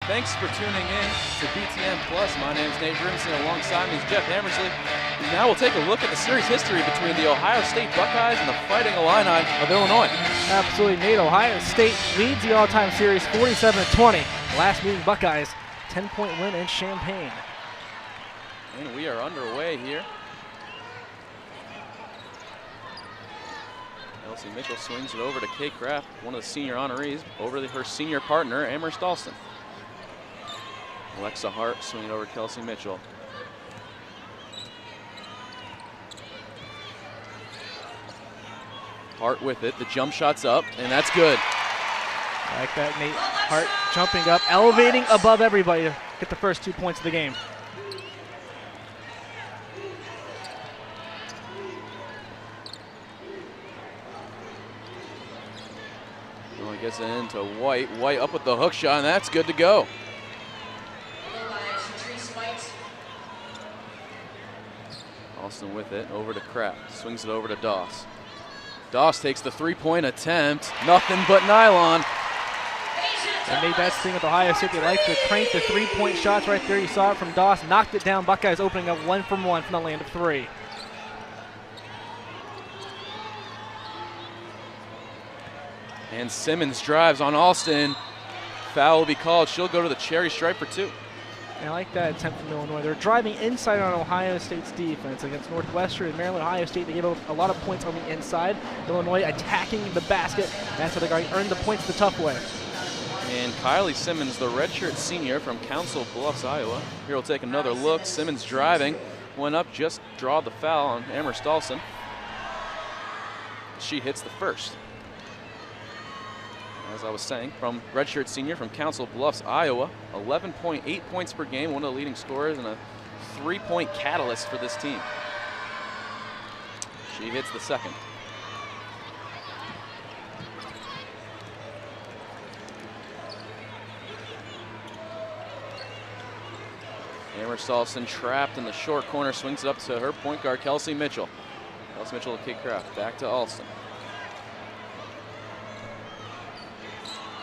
Thanks for tuning in to BTN Plus. My name is Nate Grimson. Alongside me is Jeff Hammersley. Now we'll take a look at the series history between the Ohio State Buckeyes and the Fighting Illini of Illinois. Absolutely, Nate. Ohio State leads the all-time series 47-20. Last meeting, Buckeyes 10-point win in Champaign. And we are underway here. Kelsey Mitchell swings it over to Kate Kraft, one of the senior honorees, over to her senior partner, Amherst Alston. Alexa Hart swinging over to Kelsey Mitchell. Hart with it, the jump shot's up, and that's good. I like that, Nate. Hart jumping up, elevating above everybody to get the first 2 points of the game. He gets it into White. White up with the hook shot, and that's good to go. Alston with it, over to Kraft. Swings it over to Doss. Doss takes the three-point attempt. Nothing but nylon. And Nate, that's the thing with Ohio State. They like to crank the three-point shots right there. You saw it from Doss. Knocked it down. Buckeyes opening up 1 from 1 from the land of 3. And Simmons drives on Alston. Foul will be called. She'll go to the cherry stripe for 2. And I like that attempt from Illinois. They're driving inside on Ohio State's defense against Northwestern and Maryland. Ohio State, they gave up a lot of points on the inside. Illinois attacking the basket. That's how they're going to earn the points the tough way. And Kylie Simmons, the redshirt senior from Council Bluffs, Iowa. Here we'll take another look. Simmons driving. Went up, just drawed the foul on Amherst Alston. She hits the first. As I was saying, from redshirt senior from Council Bluffs, Iowa, 11.8 points per game, one of the leading scorers and a 3-point catalyst for this team. She hits the second. Amherst Alston trapped in the short corner, swings it up to her point guard, Kelsey Mitchell. Kelsey Mitchell to Kate Kraft, back to Alston.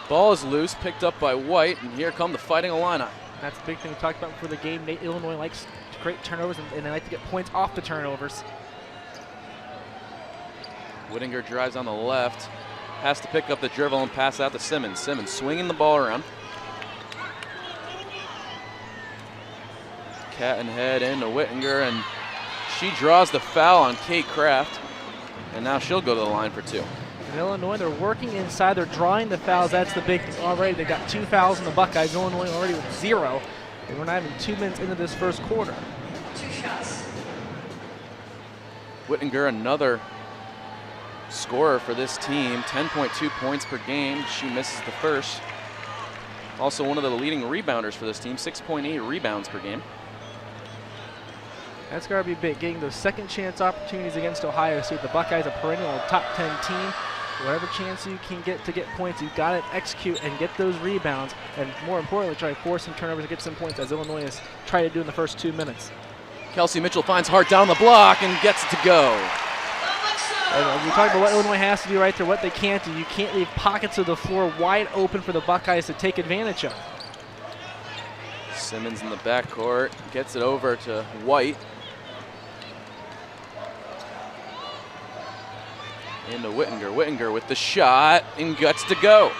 Ball is loose, picked up by White, and here come the Fighting Illini. That's the big thing we talked about before the game. Nate, Illinois likes to create turnovers, and they like to get points off the turnovers. Whittinger drives on the left, has to pick up the dribble and pass out to Simmons. Simmons swinging the ball around. Cat and head into Whittinger, and she draws the foul on Kate Kraft, and now she'll go to the line for 2. In Illinois, they're working inside. They're drawing the fouls. That's the big thing already. They got 2 fouls in the Buckeyes. Illinois already with 0. And we're not even 2 minutes into this first quarter. 2 shots. Whittinger, another scorer for this team, 10.2 points per game. She misses the first. Also one of the leading rebounders for this team, 6.8 rebounds per game. That's got to be big, getting those second chance opportunities against Ohio State. The Buckeyes, a perennial top 10 team. Whatever chance you can get to get points, you've got to execute and get those rebounds, and more importantly, try to force some turnovers and get some points, as Illinois has tried to do in the first 2 minutes. Kelsey Mitchell finds Hart down the block and gets it to go. And we talked about what Illinois has to do right there, what they can't do. You can't leave pockets of the floor wide open for the Buckeyes to take advantage of. Simmons in the backcourt, gets it over to White. Into Whittinger. Whittinger with the shot and guts to go.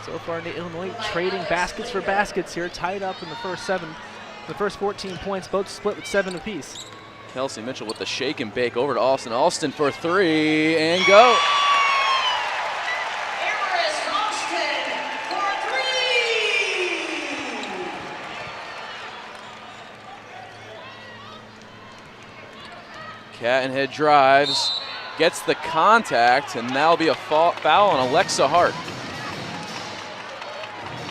So far, Illinois trading baskets for baskets here, tied up in the first 7. The first 14 points, both split with 7 apiece. Kelsey Mitchell with the shake and bake over to Alston. Alston for 3 and go. Amherst Alston for 3. Cat and head drives. Gets the contact, and that'll be a foul on Alexa Hart.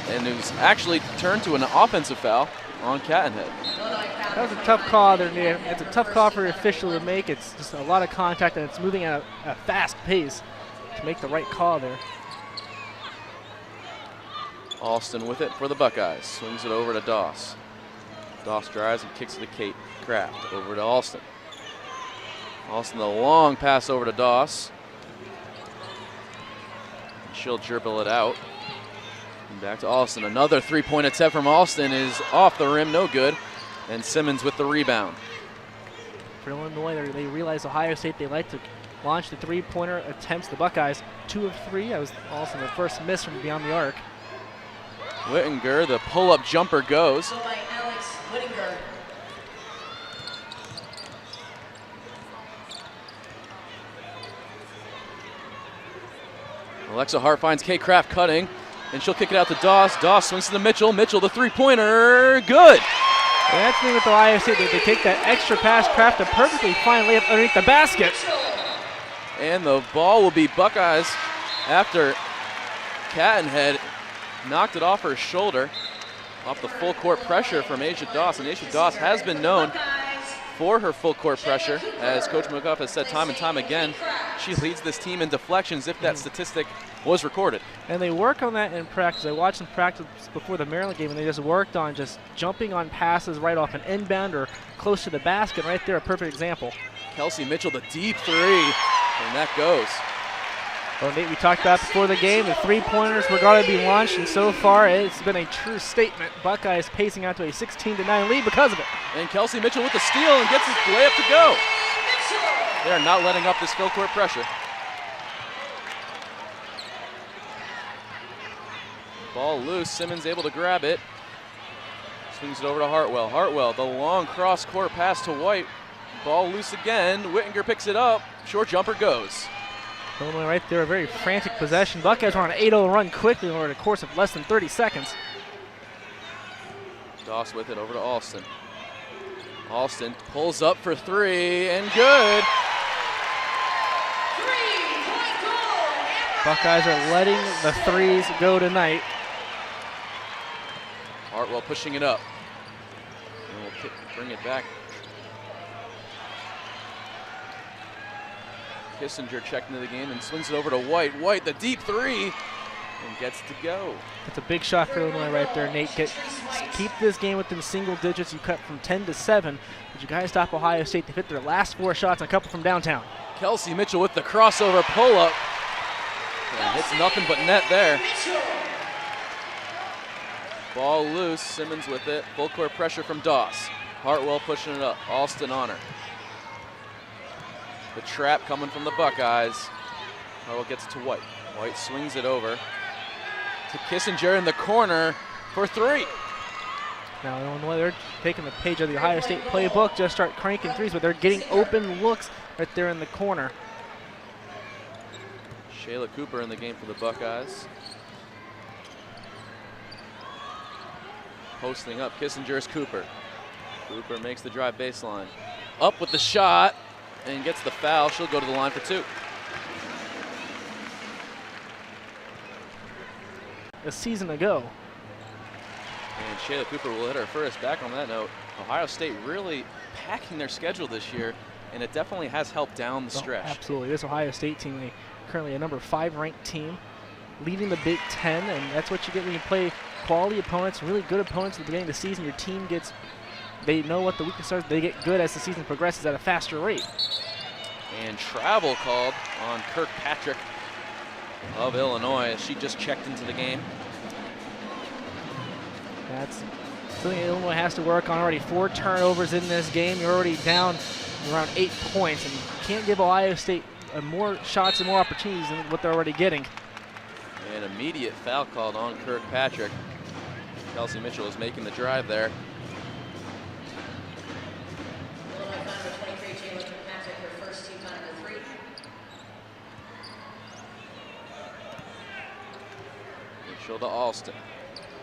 And it was actually turned to an offensive foul on Cattenhead. That was a tough call there, Nate. It's a tough call for the official to make. It's just a lot of contact, and it's moving at a fast pace to make the right call there. Alston with it for the Buckeyes. Swings it over to Doss. Doss drives and kicks it to Kate Kraft. Over to Alston. Alston, the long pass over to Doss. She'll dribble it out. Back to Alston. Another three-point attempt from Alston is off the rim, no good. And Simmons with the rebound. For Illinois, they realize Ohio State, they like to launch the three-pointer attempts. The Buckeyes, 2 of 3. That was Alston, the first miss from beyond the arc. Whittinger, the pull-up jumper goes. By Alex Whittinger. Alexa Hart finds Kay Kraft cutting, and she'll kick it out to Doss. Doss swings to the Mitchell. Mitchell, the three-pointer, good. And that's the thing with Ohio State, they take that extra pass, Kraft a perfectly fine layup underneath the basket. And the ball will be Buckeyes after Cattenhead knocked it off her shoulder, off the full court pressure from Asia Doss. And Asia Doss has been known for her full court pressure. As Coach McGuff has said time and time again, she leads this team in deflections if that statistic was recorded. And they work on that in practice. I watched them practice before the Maryland game, and they just worked on just jumping on passes right off an inbound or close to the basket. Right there, a perfect example. Kelsey Mitchell, the deep three, and that goes. Well, Nate, we talked about before the game, the three-pointers were going to be launched, and so far it's been a true statement. Buckeyes pacing out to a 16-9 lead because of it. And Kelsey Mitchell with the steal and gets his layup to go. They are not letting up this full court pressure. Ball loose, Simmons able to grab it. Swings it over to Hartwell. Hartwell, the long cross-court pass to White. Ball loose again, Whittinger picks it up. Short jumper goes. Illinois right there, a very frantic possession. Buckeyes are on an 8-0 run quickly over the course of less than 30 seconds. Doss with it over to Alston. Alston pulls up for three and good. Buckeyes are letting the threes go tonight. Hartwell pushing it up. And we'll bring it back. Kissinger checked into the game and swings it over to White. White, the deep three, and gets to go. That's a big shot for Illinois right there, Nate. Keep this game within single digits. You cut from 10 to 7. But you guys stop Ohio State. They've hit their last 4 shots, and a couple from downtown. Kelsey Mitchell with the crossover pull-up. And hits nothing but net there. Ball loose, Simmons with it. Full court pressure from Doss. Hartwell pushing it up. Alston on her. The trap coming from the Buckeyes. Hartwell gets it to White. White swings it over to Kissinger in the corner for three. Now Illinois, they're taking the page of the Ohio State playbook, just start cranking threes, but they're getting open looks right there in the corner. Shayla Cooper in the game for the Buckeyes. Posting up, Kissinger's Cooper. Cooper makes the drive baseline. Up with the shot and gets the foul. She'll go to the line for 2. A season ago. And Shayla Cooper will hit her first. Back on that note, Ohio State really packing their schedule this year, and it definitely has helped down the stretch. Absolutely. This Ohio State team, they currently a number 5 ranked team, leading the Big Ten, and that's what you get when you play quality opponents, really good opponents at the beginning of the season. Your team gets, they know what the weakness are, they get good as the season progresses at a faster rate. And travel called on Kirkpatrick of Illinois as she just checked into the game. That's something Illinois has to work on. Already 4 turnovers in this game. You're already down around 8 points, and you can't give Ohio State more shots and more opportunities than what they're already getting. An immediate foul called on Kirkpatrick. Kelsey Mitchell is making the drive there. Illinois foul number 23, Jalen Kirkpatrick, her first team foul number 3. Mitchell to Alston.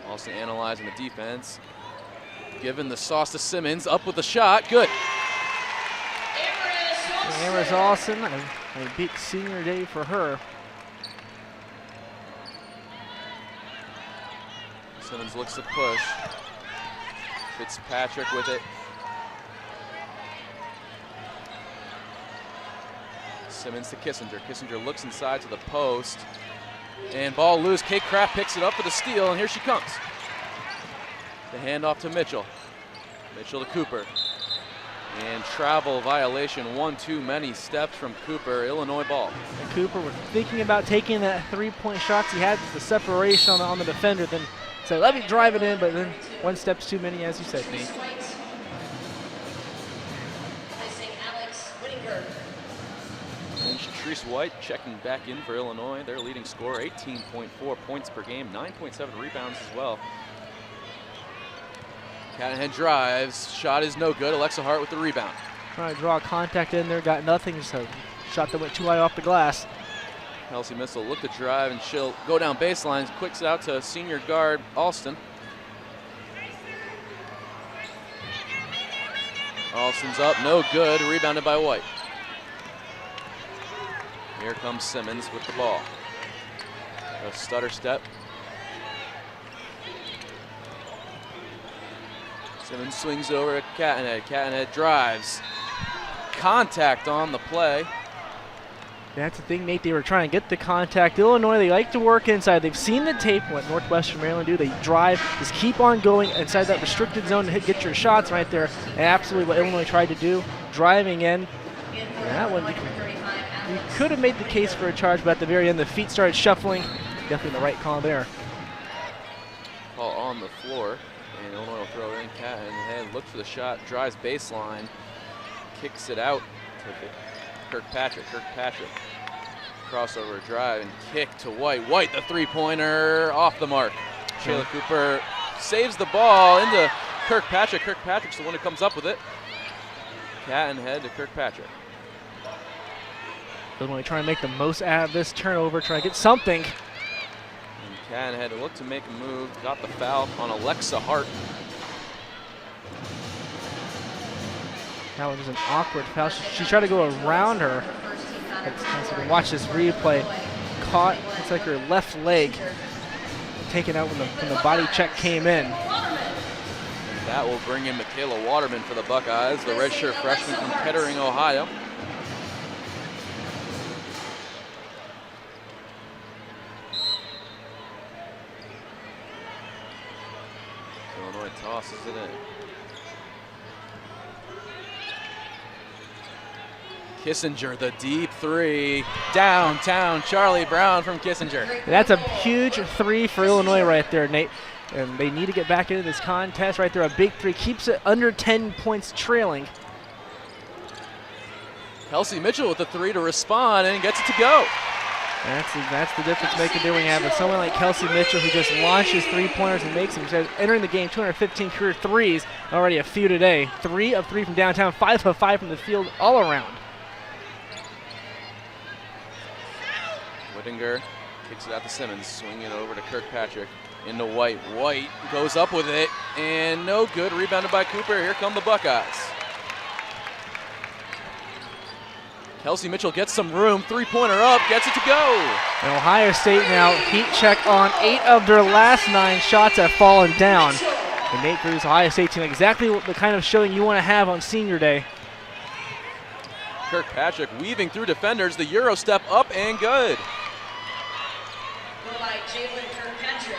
Alston analyzing the defense. Giving the sauce to Simmons. Up with the shot. Good. Amherst Alston, a big senior day for her. Simmons looks to push. Fitzpatrick with it. Simmons to Kissinger. Kissinger looks inside to the post. And ball loose. Kate Kraft picks it up for the steal, and here she comes. The handoff to Mitchell. Mitchell to Cooper. And travel violation, one too many steps from Cooper, Illinois ball. And Cooper was thinking about taking that three-point shots. He had the separation on the defender, then said, let me drive it in, but then one step's too many, as you said, Nate. And Shatrice White checking back in for Illinois. Their leading scorer, 18.4 points per game, 9.7 rebounds as well. Cadenhead drives, shot is no good. Alexa Hart with the rebound. Trying to draw contact in there, got nothing, just a shot that went too high off the glass. Kelsey Mitchell look to drive, and she'll go down baseline, quicks it out to senior guard Alston. Alston's up, no good, rebounded by White. Here comes Simmons with the ball. A stutter step. Simmons swings over at Cadenhead. Cadenhead drives. Contact on the play. That's the thing, Nate. They were trying to get the contact. Illinois, they like to work inside. They've seen the tape, what Northwestern Maryland do. They drive, just keep on going inside that restricted zone to get your shots right there. And absolutely what Illinois tried to do, driving in. And that one, you could have made the case for a charge, but at the very end, the feet started shuffling. Definitely the right call there. Ball on the floor, and Illinois will throw it in. Cadenhead looks for the shot, drives baseline, kicks it out to Kirkpatrick. Kirkpatrick crossover drive and kick to White. White, the three-pointer, off the mark. Shayla Cooper saves the ball into Kirkpatrick. Kirkpatrick's the one who comes up with it. Cadenhead to Kirkpatrick. Illinois trying to make the most out of this turnover, trying to get something. And Cadenhead looked to make a move, got the foul on Alexa Hart. That one was an awkward foul. She tried to go around her. As you can watch this replay, caught, it's like her left leg taken out when the body check came in. That will bring in Michaela Waterman for the Buckeyes, the redshirt freshman from Kettering, Ohio. Illinois tosses it in. Kissinger, the deep three, downtown. Charlie Brown from Kissinger. That's a huge three for Illinois right there, Nate. And they need to get back into this contest right there. A big three keeps it under 10 points trailing. Kelsey Mitchell with the three to respond and gets it to go. That's the difference maker there when you have someone like Kelsey Mitchell who just launches three-pointers and makes them. She's entering the game 215 career threes, already a few today. 3 of 3 from downtown, 5 of 5 from the field all around. Whittinger kicks it out to Simmons, swinging it over to Kirkpatrick, into White. White goes up with it, and no good. Rebounded by Cooper. Here come the Buckeyes. Kelsey Mitchell gets some room, three-pointer up, gets it to go. And Ohio State now heat check on 8 of their last 9 shots have fallen down. And Nate Cruz, Ohio State team, exactly the kind of showing you want to have on senior day. Kirkpatrick weaving through defenders, the Euro step up and good. By Jalen Kirkpatrick.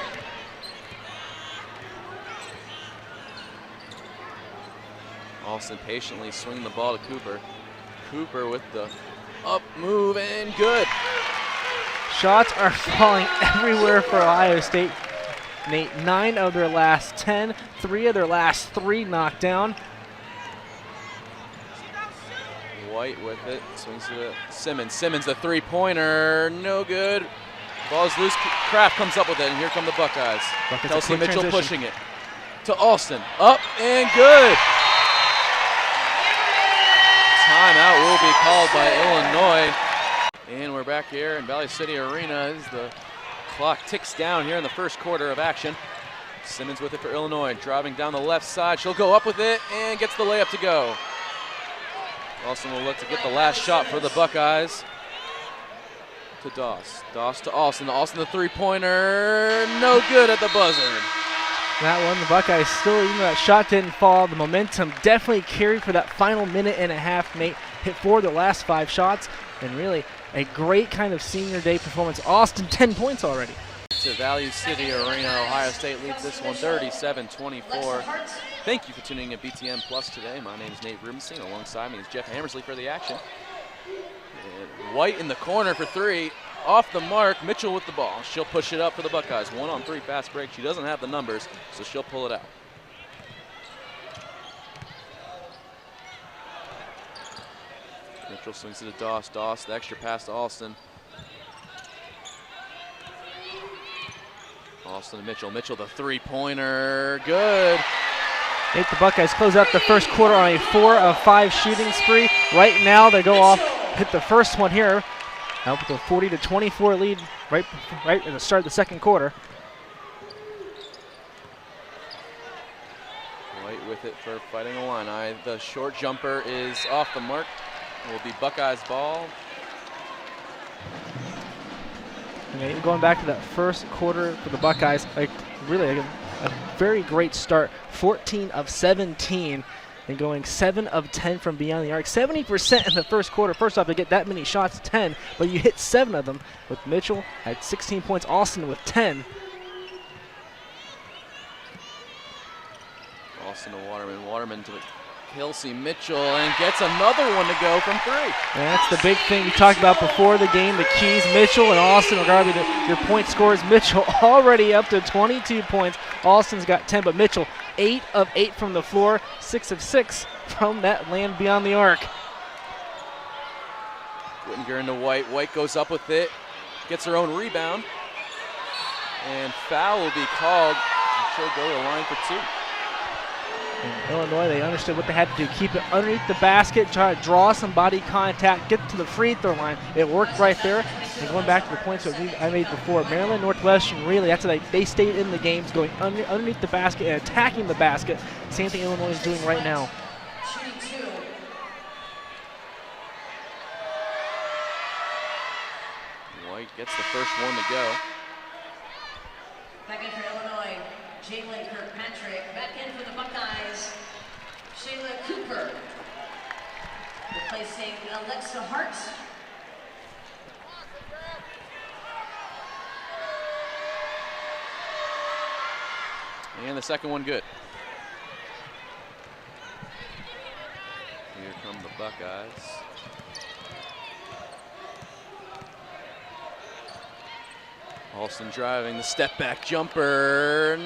Alston patiently swinging the ball to Cooper. Cooper with the up move and good. Shots are falling everywhere for Ohio State. Nate, 9 of their last 10, 3 of their last 3 knocked down. White with it, swings to Simmons. Simmons, the three-pointer, no good. Ball's loose, Kraft comes up with it, and here come the Buckeyes. Kelsey Mitchell pushing it to Alston, up and good. Timeout will be called by Illinois. And we're back here in Valley City Arena as the clock ticks down here in the first quarter of action. Simmons with it for Illinois, driving down the left side. She'll go up with it and gets the layup to go. Alston will look to get the last shot for the Buckeyes. To Doss. Doss to Alston. Alston the three-pointer, no good at the buzzer. That one, the Buckeyes still, even though that shot didn't fall, the momentum definitely carried for that final minute and a half. Nate hit 4 of their last 5 shots, and really a great kind of senior day performance. Alston 10 points already. to Value City Arena. Ohio State leads this one 37-24. Thank you for tuning in to BTN Plus today. My name is Nate Rubenstein. Alongside me is Jeff Hammersley for the action. And White in the corner for three. Off the mark, Mitchell with the ball. She'll push it up for the Buckeyes. 1-on-3 fast break. She doesn't have the numbers, so she'll pull it out. Mitchell swings it to Doss. Doss, the extra pass to Alston. Alston to Mitchell. Mitchell, the three-pointer. Good. The Buckeyes close out the first quarter on a 4 of 5 shooting spree. Right now, they go off, hit the first one here. Now with a 40-24 lead right at the start of the second quarter. White with it for Fighting Illini. The short jumper is off the mark. Will be Buckeyes ball. And going back to that first quarter for the Buckeyes, really a very great start. 14 of 17 and going 7 of 10 from beyond the arc. 70% in the first quarter. First off, to get that many shots, 10, but you hit 7 of them with Mitchell at 16 points, Alston with 10. Alston to Waterman. Waterman to Kelsey Mitchell and gets another one to go from 3. And that's the big thing we talked about before the game, the keys. Mitchell and Alston are going to be your point scorers. Mitchell already up to 22 points. Alston's got 10, but Mitchell 8 of 8 from the floor, 6 of 6 from that land beyond the arc. Whittinger into White. White goes up with it, gets her own rebound, and foul will be called. She'll go to the line for 2. In Illinois, they understood what they had to do. Keep it underneath the basket, try to draw some body contact, get to the free throw line. It worked right there. And going back to the points that I made before, Maryland Northwestern, really, that's how they stayed in the games, going underneath the basket and attacking the basket. Same thing Illinois is doing right now. White gets the first one to go. Back in for Illinois, Jalen Kirkpatrick. Back in for the Buckeyes, Shayla Cooper. Replacing Alexa Hart. And the second one good. Here come the Buckeyes. Alston driving the step back jumper,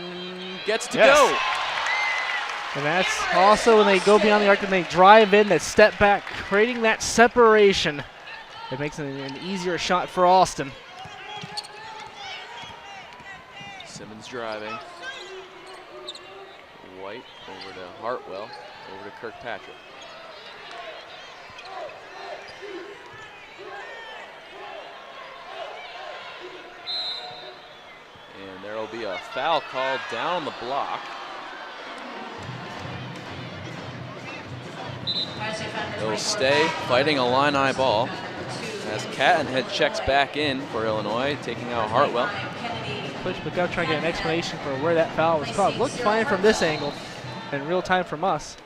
gets to go. And that's also when they go beyond the arc and they drive in, that step back, creating that separation. It makes it an easier shot for Alston. Simmons driving. White over to Hartwell, over to Kirkpatrick. And there will be a foul called down on the block. It'll stay Fighting Illini ball as Cattenhead checks back in for Illinois, taking out Hartwell. Push back up, trying to get an explanation for where that foul was called. Looked fine from this angle, in real time from us.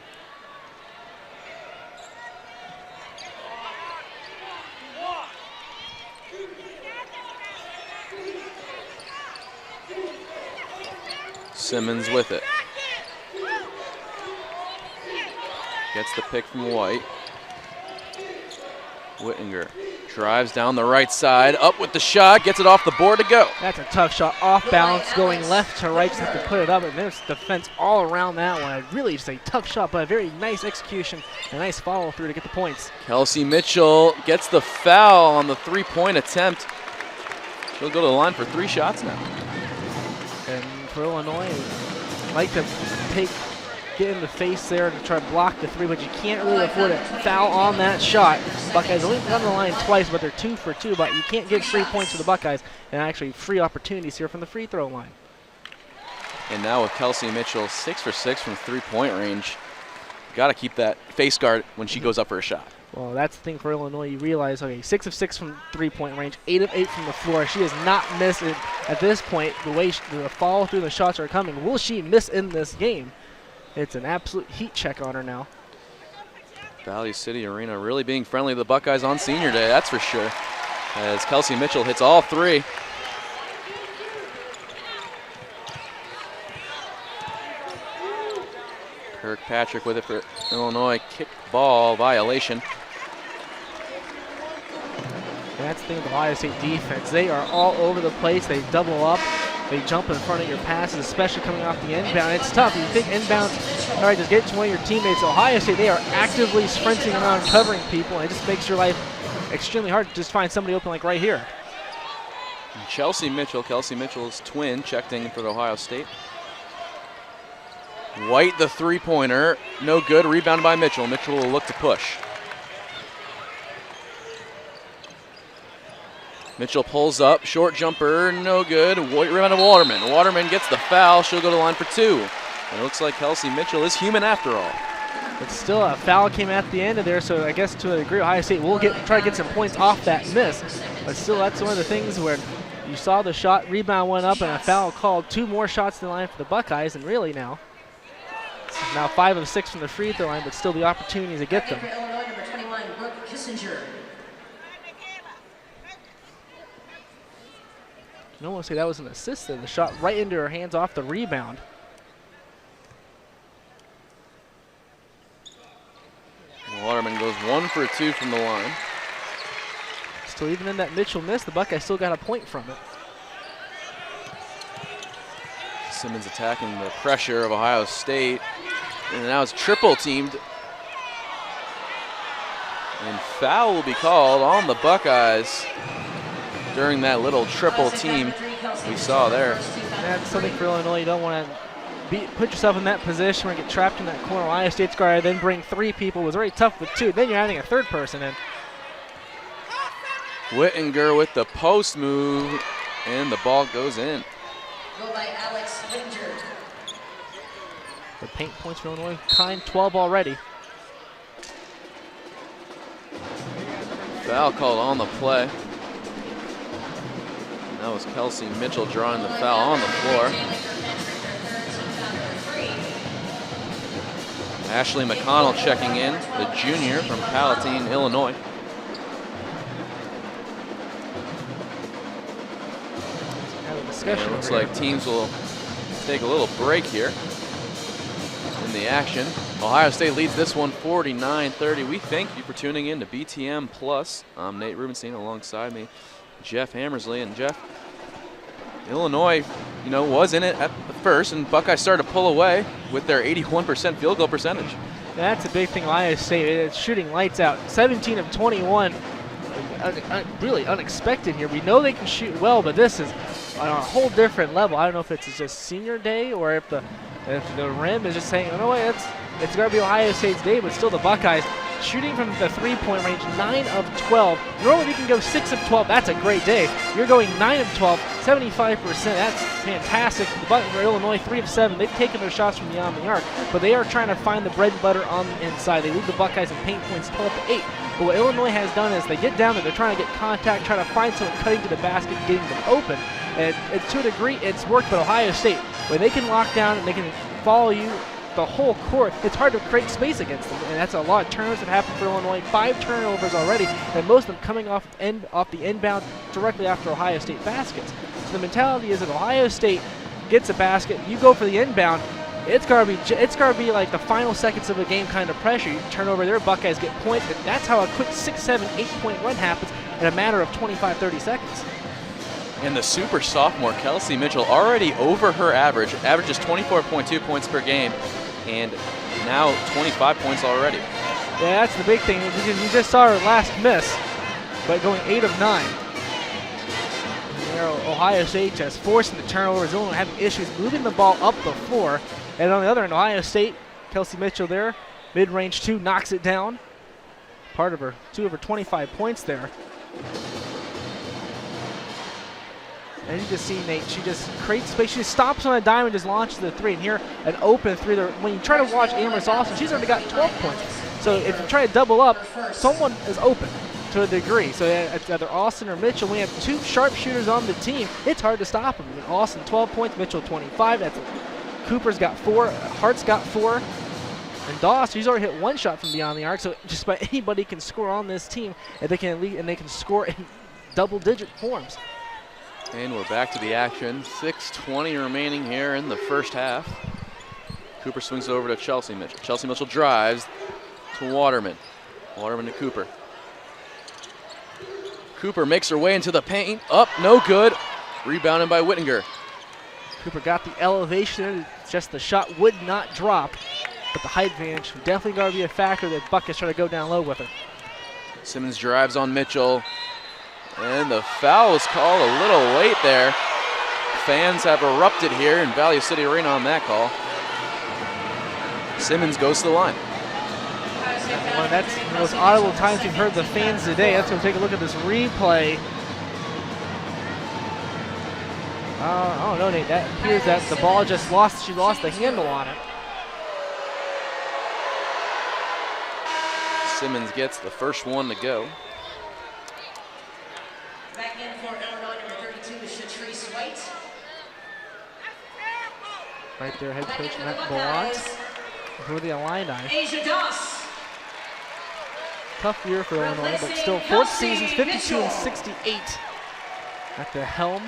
Simmons with it. Gets the pick from White. Whittinger drives down the right side, up with the shot, gets it off the board to go. That's a tough shot, off balance, going left to right, just have to put it up, and there's defense all around that one. Really just a tough shot, but a very nice execution, a nice follow through to get the points. Kelsey Mitchell gets the foul on the three-point attempt. She'll go to the line for 3 shots now. And for Illinois, like to get in the face there to try to block the 3, but you can't really afford a foul on that shot. Buckeyes only on the line twice, but they're 2 for 2, but you can't give 3 points to the Buckeyes, and actually free opportunities here from the free throw line. And now with Kelsey Mitchell, 6 for 6 from 3-point range. Got to keep that face guard when she goes up for a shot. Well, that's the thing for Illinois. You realize, okay, 6 of 6 from 3-point range, 8 of 8 from the floor. She has not missed it at this point. The way the follow through the shots are coming, will she miss in this game? It's an absolute heat check on her now. Valley City Arena really being friendly to the Buckeyes on Senior Day, that's for sure. As Kelsey Mitchell hits all 3. Kirkpatrick with it for Illinois. Kick ball violation. That's the thing with Ohio State defense. They are all over the place. They double up. They jump in front of your passes, especially coming off the inbound. It's tough. You think inbounds, all right, just get to one of your teammates. Ohio State, they are actively sprinting around covering people, and it just makes your life extremely hard to just find somebody open like right here. Kelsey Mitchell's twin, checked in for Ohio State. White, the three-pointer, no good. Rebounded by Mitchell. Mitchell will look to push. Mitchell pulls up, short jumper, no good. Rebound to Waterman. Waterman gets the foul. She'll go to the line for two. And it looks like Kelsey Mitchell is human after all. But still, a foul came at the end of there, so I guess to a degree, Ohio State will try to get some points off that miss. But still, that's one of the things where you saw the shot, rebound went up, and a foul called. 2 more shots to the line for the Buckeyes, and really now 5 of 6 from the free throw line, but still the opportunity to get them. Illinois, number 21, Brooke Kissinger. No one will say that was an assist there. The shot right into her hands off the rebound. Waterman goes 1 for 2 from the line. Still, even in that Mitchell miss, the Buckeyes still got a point from it. Simmons attacking the pressure of Ohio State. And now it's triple teamed. And foul will be called on the Buckeyes during that little triple team we saw there. That's something for Illinois. You don't want to put yourself in that position where you get trapped in that corner. Ohio State's guard, then bring 3 people. It was already tough with 2. Then you're adding a 3rd person in. Whittinger with the post move, and the ball goes in. Go by Alex Whittinger. The paint points for Illinois, 12 already. Foul called on the play. That was Kelsey Mitchell drawing the foul on the floor. Ashley McConnell checking in, the junior from Palatine, Illinois. It looks like teams will take a little break here in the action. Ohio State leads this one 49-30. We thank you for tuning in to BTM Plus. I'm Nate Rubenstein, alongside me, Jeff Hammersley. And Jeff, Illinois, was in it at the first, and Buckeyes started to pull away with their 81% field goal percentage. That's a big thing. Ohio State, it's shooting lights out. 17 of 21. Really unexpected here. We know they can shoot well, but this is on a whole different level. I don't know if it's just senior day or if the rim is just saying, it's going to be Ohio State's day, but still the Buckeyes shooting from the 3-point range, 9 of 12. Normally we can go 6 of 12. That's a great day. You're going 9 of 12, 75%. That's fantastic. But for Illinois, 3 of 7. They've taken their shots from beyond the arc, but they are trying to find the bread and butter on the inside. They lead the Buckeyes in paint points 12-8. But what Illinois has done is they get down there, they're trying to get contact, trying to find someone cutting to the basket, getting them open. And to a degree, it's worked, but Ohio State, when they can lock down and they can follow you the whole court, it's hard to create space against them. And that's a lot of turnovers that happen for Illinois. 5 turnovers already, and most of them coming off the inbound directly after Ohio State baskets. So the mentality is that Ohio State gets a basket, you go for the inbound, it's gotta be like the final seconds of a game kind of pressure. You turn over there, Buckeyes get points, and that's how a quick 6, 7, 8-point run happens in a matter of 25, 30 seconds. And the super sophomore, Kelsey Mitchell, already over her average, averages 24.2 points per game, and now 25 points already. Yeah, that's the big thing, because you just saw her last miss, but going 8 of 9. There, Ohio State just forcing the turnovers, Illinois having issues moving the ball up the floor. And on the other end, Ohio State, Kelsey Mitchell there, mid-range 2, knocks it down. Part of her, 2 of her 25 points there. And you just see Nate, she just creates space. She just stops on a dime and just launches the 3. And here, an open 3 there. When you try to watch Amherst Austin, she's already got 12 points. So if you try to double up, someone is open to a degree. So it's either Austin or Mitchell. We have 2 sharpshooters on the team. It's hard to stop them. I mean, Austin 12 points, Mitchell 25. Cooper's got 4, Hart's got 4. And Doss, he's already hit 1 shot from beyond the arc. So just about anybody can score on this team, and they can score in double-digit forms. And we're back to the action. 6:20 remaining here in the first half. Cooper swings it over to Chelsea Mitchell. Chelsea Mitchell drives to Waterman. Waterman to Cooper. Cooper makes her way into the paint. Up, no good. Rebounded by Whittinger. Cooper got the elevation, just the shot would not drop, but the height advantage definitely going to be a factor that Buckets try to go down low with her. Simmons drives on Mitchell, and the foul was called a little late there. Fans have erupted here in Value City Arena on that call. Simmons goes to the line. Well, that's the most audible times we've heard the fans today. Let's go take a look at this replay. I don't know, Nate. That appears that the ball just lost. She lost the handle on it. Simmons gets the first one to go. Back in for Illinois, number 32 is Shatrice White. Right there, head Back in coach for the Matt Ballant. Buckeyes, Who are the Illini? Asia Doss. Tough year for Illinois, but still 4 seasons, 52 and 68 at the helm.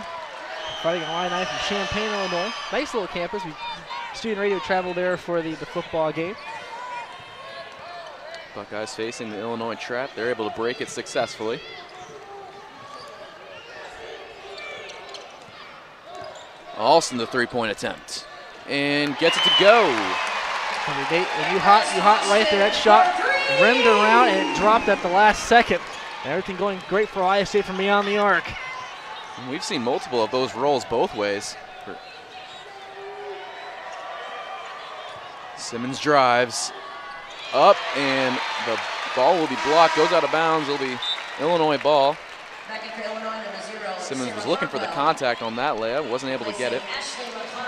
Fighting Illini from Champaign, Illinois. Nice little campus. Student radio traveled there for the football game. Buckeyes facing the Illinois trap. They're able to break it successfully. Alston the three-point attempt. And gets it to go. And you hot right there. That shot rimmed around and it dropped at the last second. Everything going great for Ohio State from beyond the arc. And we've seen multiple of those rolls both ways. Simmons drives up, and the ball will be blocked, goes out of bounds. It'll be Illinois ball. Back in for Illinois, number 0. Simmons was looking for the contact on that layup, wasn't able to get it.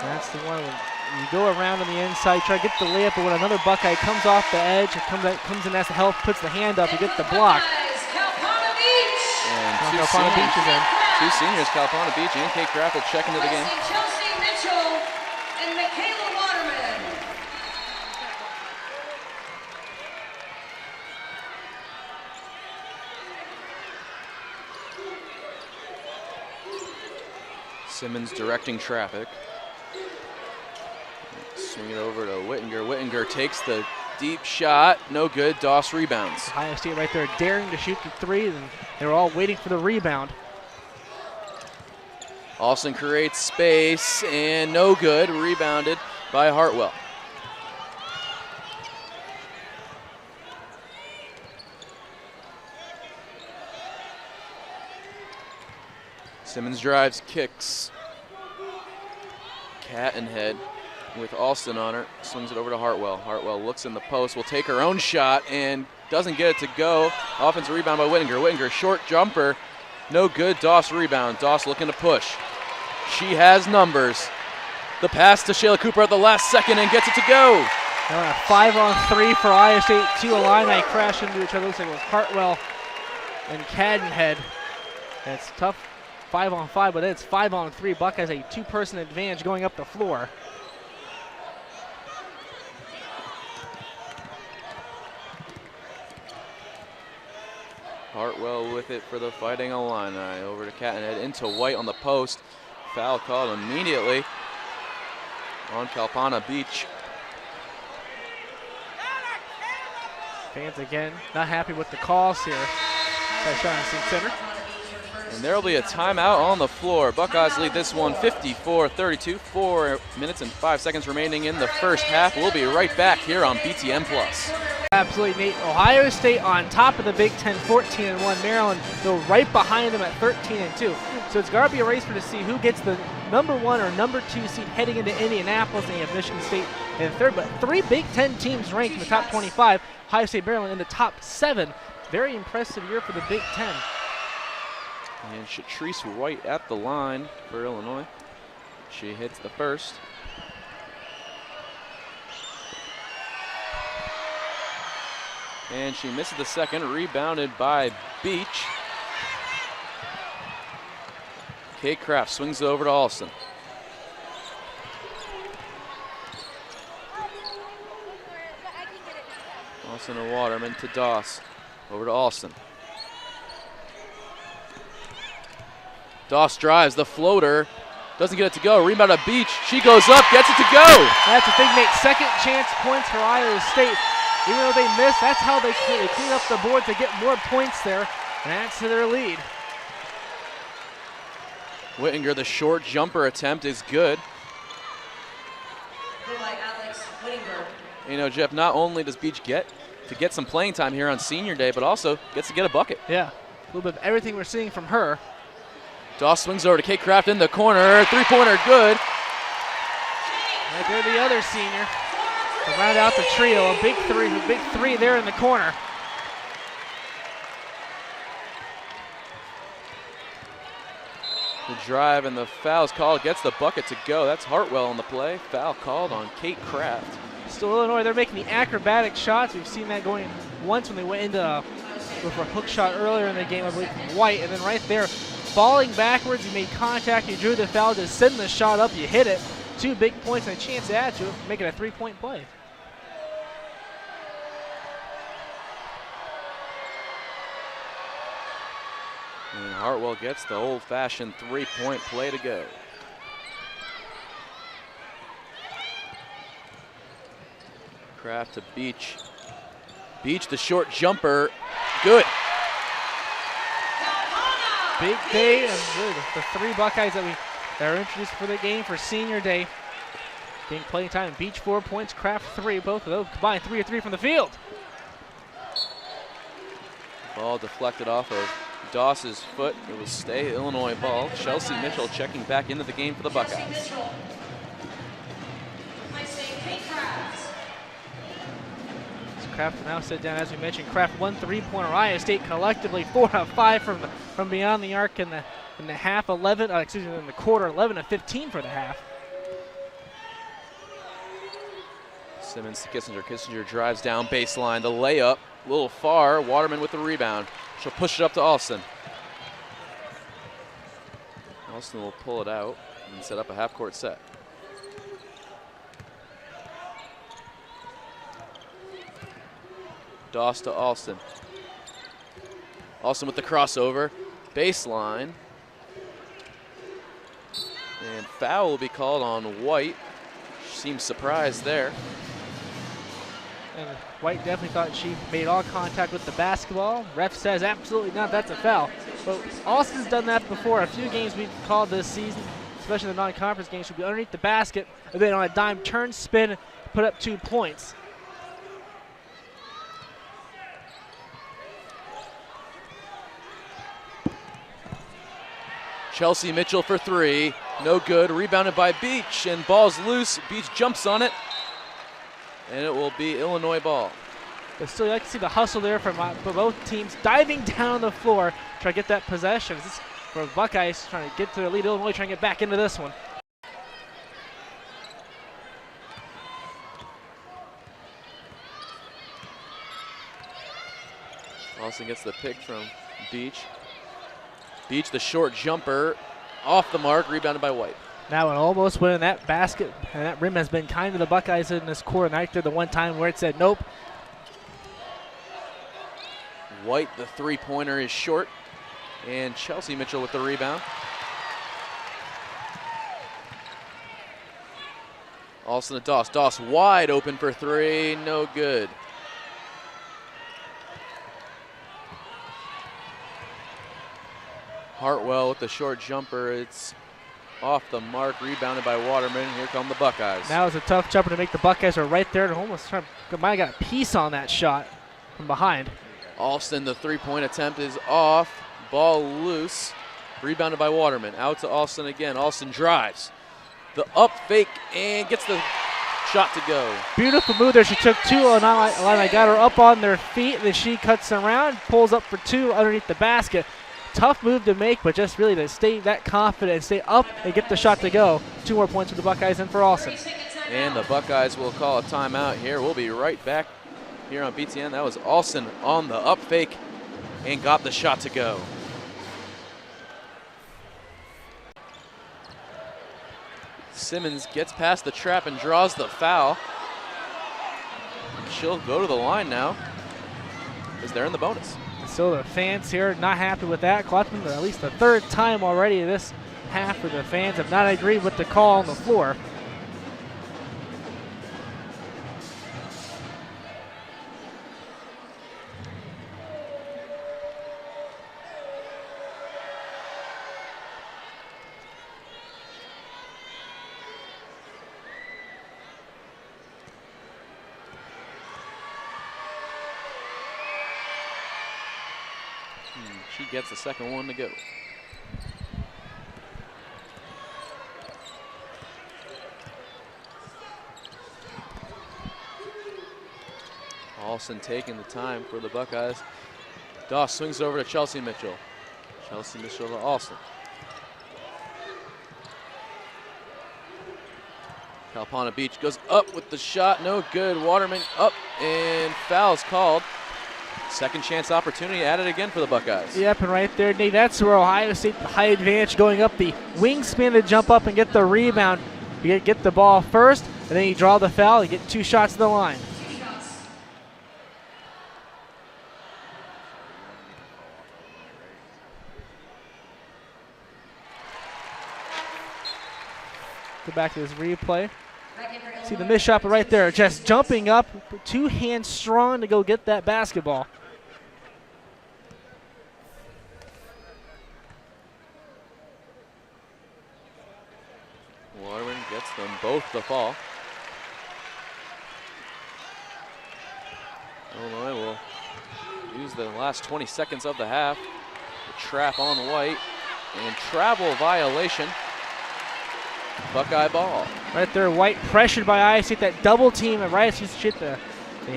That's the one when you go around on the inside, try to get the layup, but when another Buckeye comes off the edge, it comes in as the help, puts the hand up, you get the block. And Kalpana Beach is in. two seniors, Kalpana Beach and Kate Kraft, will check into the game. Chelsea Mitchell and Michaela Waterman. Simmons directing traffic. Swing it over to Whittinger. Whittinger takes the deep shot. No good. Doss rebounds. Ohio State right there daring to shoot the three, and they were all waiting for the rebound. Alston creates space, and no good. Rebounded by Hartwell. Simmons drives, kicks. Cat and head with Alston on her. Swings it over to Hartwell. Hartwell looks in the post, will take her own shot and doesn't get it to go. Offensive rebound by Whittinger. Whittinger, short jumper. No good. Doss rebound. Doss looking to push. She has numbers. The pass to Shayla Cooper at the last second and gets it to go. Now a 5-on-3 for Ohio State. Two Illini crash into each other. Looks like it was Hartwell and Cadenhead. And it's tough 5-on-5, but it's 5-on-3. Buckeyes a two-person advantage going up the floor. Hartwell with it for the Fighting Illini. Over to Cadenhead, into White on the post. Foul called immediately on Kalpana Beach. Fans again not happy with the calls here. Center. And there will be a timeout on the floor. Buckeyes lead this one 54-32. 4 minutes and 5 seconds remaining in the first half. We'll be right back here on BTN Plus. Absolutely, Nate. Ohio State on top of the Big Ten, 14-1. Maryland, though, right behind them at 13-2. So it's got to be a race for to see who gets the number 1 or number 2 seed heading into Indianapolis. And you have Michigan State in third, but 3 Big Ten teams ranked in the top 25. Ohio State, Maryland in the top 7. Very impressive year for the Big Ten. And Shatrice White at the line for Illinois. She hits the first. And she misses the second, rebounded by Beach. Kate Kraft swings it over to Alston. Alston and Waterman to Doss. Over to Alston. Doss drives the floater. Doesn't get it to go. Rebound to Beach. She goes up, gets it to go. That's the thing, make second chance points for Iowa State. Even though they miss, that's how they clean up the board to get more points there, and adds to their lead. Whittinger, the short jumper attempt is good. Good by Alex Whittinger. You know, Jeff, not only does Beach get some playing time here on senior day, but also gets to get a bucket. Yeah, a little bit of everything we're seeing from her. Doss swings over to Kate Kraft in the corner. Three-pointer good. Right there, the other senior. To round out the trio, a big three there in the corner. The drive and the foul is called. Gets the bucket to go. That's Hartwell on the play. Foul called on Kate Kraft. Still Illinois, they're making the acrobatic shots. We've seen that going once when they went into with a hook shot earlier in the game, I believe, from White. And then right there, falling backwards, you made contact, you drew the foul, just send the shot up, you hit it. 2 big points and a chance to add to it, make it a 3-point play. And Hartwell gets the old-fashioned 3-point play to go. Kraft to Beach. Beach, the short jumper, good. Big day, and really the 3 Buckeyes that are introduced for the game for senior day. Getting playing time. Beach 4 points, Kraft 3. Both of those combined 3 of 3 from the field. Ball deflected off of Doss's foot. It was stay Illinois ball. Chelsea Mitchell checking back into the game for the Buckeyes. Kraft will now sit down, as we mentioned. Kraft 1 3-pointer. Iowa State collectively 4 out of 5 from beyond the arc in the half. In the quarter, 11 of 15 for the half. Simmons to Kissinger. Kissinger drives down baseline. The layup, a little far. Waterman with the rebound. She'll push it up to Alston. Alston will pull it out and set up a half-court set. Doss to Alston. Alston with the crossover. Baseline. And foul will be called on White. Seems surprised there. And White definitely thought she made all contact with the basketball. Ref says absolutely not, that's a foul. But Alston's done that before. A few games we've called this season, especially the non-conference games, should be underneath the basket, and then on a dime turn spin, put up 2 points. Chelsea Mitchell for 3, no good. Rebounded by Beach, and ball's loose. Beach jumps on it, and it will be Illinois ball. But still, I can see the hustle there from both teams diving down on the floor, trying to get that possession. This is for Buckeyes trying to get to their lead. Illinois trying to get back into this one. Austin gets the pick from Beach. Beach, the short jumper, off the mark, rebounded by White. Now it almost went in that basket, and that rim has been kind to the Buckeyes in this quarter. Right there, the one time where it said nope. White, the 3-pointer is short, and Chelsea Mitchell with the rebound. Alston to Doss. Doss wide open for 3, no good. Hartwell with the short jumper. It's off the mark, rebounded by Waterman. Here come the Buckeyes. Now it's a tough jumper to make. The Buckeyes are right there to almost try. Might have got a piece on that shot from behind. Alston, the 3-point attempt is off. Ball loose. Rebounded by Waterman. Out to Alston again. Alston drives. The up fake and gets the shot to go. Beautiful move there. She took 2. Illini got her up on their feet. Then she cuts around, pulls up for 2 underneath the basket. Tough move to make, but just really to stay that confident and stay up and get the shot to go. 2 more points for the Buckeyes and for Alston. And the Buckeyes will call a timeout here. We'll be right back here on BTN. That was Alston on the up fake and got the shot to go. Simmons gets past the trap and draws the foul. She'll go to the line now because they're in the bonus. So the fans here not happy with that. Klotzman, at least the 3rd time already this half where the fans have not agreed with the call on the floor. She gets the second one to go. Alston taking the time for the Buckeyes. Doss swings over to Chelsea Mitchell. Chelsea Mitchell to Alston. Kalpana Beach goes up with the shot, no good. Waterman up, and foul's called. Second chance opportunity added again for the Buckeyes. Yep, and right there, Nate, that's where Ohio State, the high advantage, going up the wingspan to jump up and get the rebound. You get the ball first, and then you draw the foul, you get 2 shots to the line. Go back to this replay. See the missed shot, but right there, just jumping up, 2 hands strong to go get that basketball. Waterman gets them both the fall. Illinois will use the last 20 seconds of the half. The trap on White, and travel violation. Buckeye ball. Right there, White pressured by Iowa State, that double team, and right as he hit the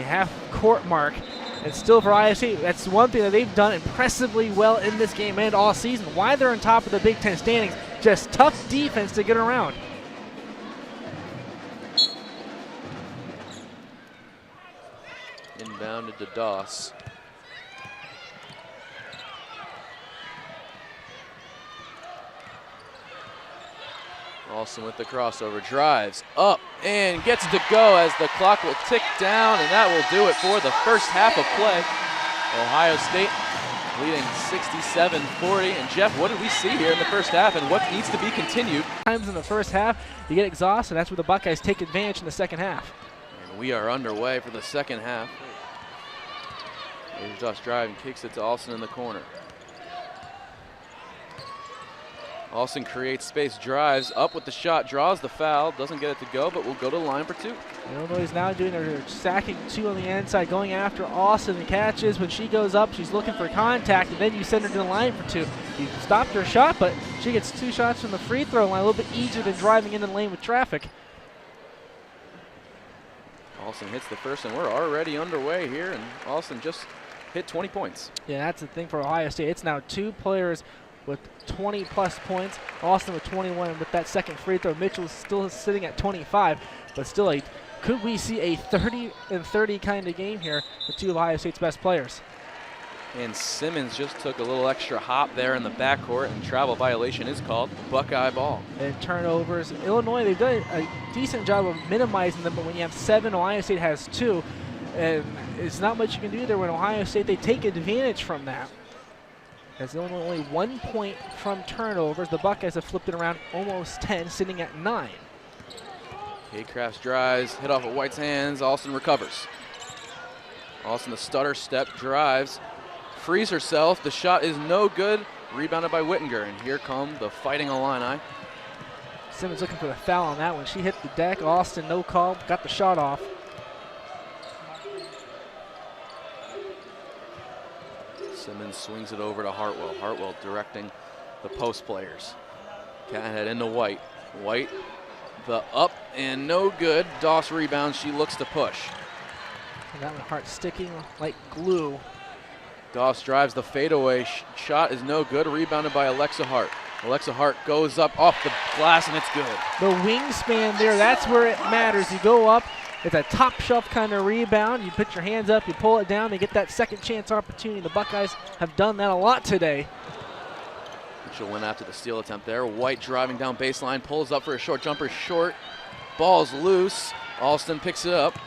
half court mark. And still for Iowa State, that's one thing that they've done impressively well in this game and all season. Why they're on top of the Big Ten standings, just tough defense to get around. Inbounded to Doss. Alston with the crossover, drives up and gets to go as the clock will tick down, and that will do it for the first half of play. Ohio State leading 67-40. And Jeff, what did we see here in the first half, and what needs to be continued? Times in the first half, you get exhausted, and that's where the Buckeyes take advantage in the second half. And we are underway for the second half. Here's Doss driving, kicks it to Alston in the corner. Alston creates space, drives up with the shot, draws the foul, doesn't get it to go, but will go to the line for 2. Illinois is now doing her sacking 2 on the inside, going after Alston. The catch is when she goes up, she's looking for contact, and then you send her to the line for 2. You stopped her shot, but she gets 2 shots from the free throw line, a little bit easier than driving into the lane with traffic. Alston hits the first, and we're already underway here, and Alston just hit 20 points. Yeah, that's the thing for Ohio State. It's now 2 players with 20-plus points. Alston with 21 with that second free throw. Mitchell still sitting at 25, but still, could we see a 30-30 kind of game here with 2 of Ohio State's best players? And Simmons just took a little extra hop there in the backcourt, and travel violation is called. Buckeye ball. And turnovers. Illinois, they've done a decent job of minimizing them, but when you have 7, Ohio State has 2. And it's not much you can do there when Ohio State, they take advantage from that. As Illinois only 1 point from turnovers, the Buckeyes have flipped it around almost 10, sitting at 9. Haycraft drives, hit off of White's hands. Alston recovers. Alston, the stutter step, drives, frees herself. The shot is no good. Rebounded by Whittinger, and here come the Fighting Illini. Simmons looking for the foul on that one. She hit the deck. Alston, no call, got the shot off. Simmons swings it over to Hartwell. Hartwell directing the post players. Cathead into White. White, the up and no good. Doss rebounds. She looks to push. And that one, Hart sticking like glue. Doss drives the fadeaway. Shot is no good. Rebounded by Alexa Hart. Alexa Hart goes up off the glass, and it's good. The wingspan there, that's where it matters. You go up. It's a top shelf kind of rebound. You put your hands up, you pull it down, they get that second chance opportunity. The Buckeyes have done that a lot today. Mitchell went after the steal attempt there. White driving down baseline, pulls up for a short jumper, short. Ball's loose. Alston picks it up.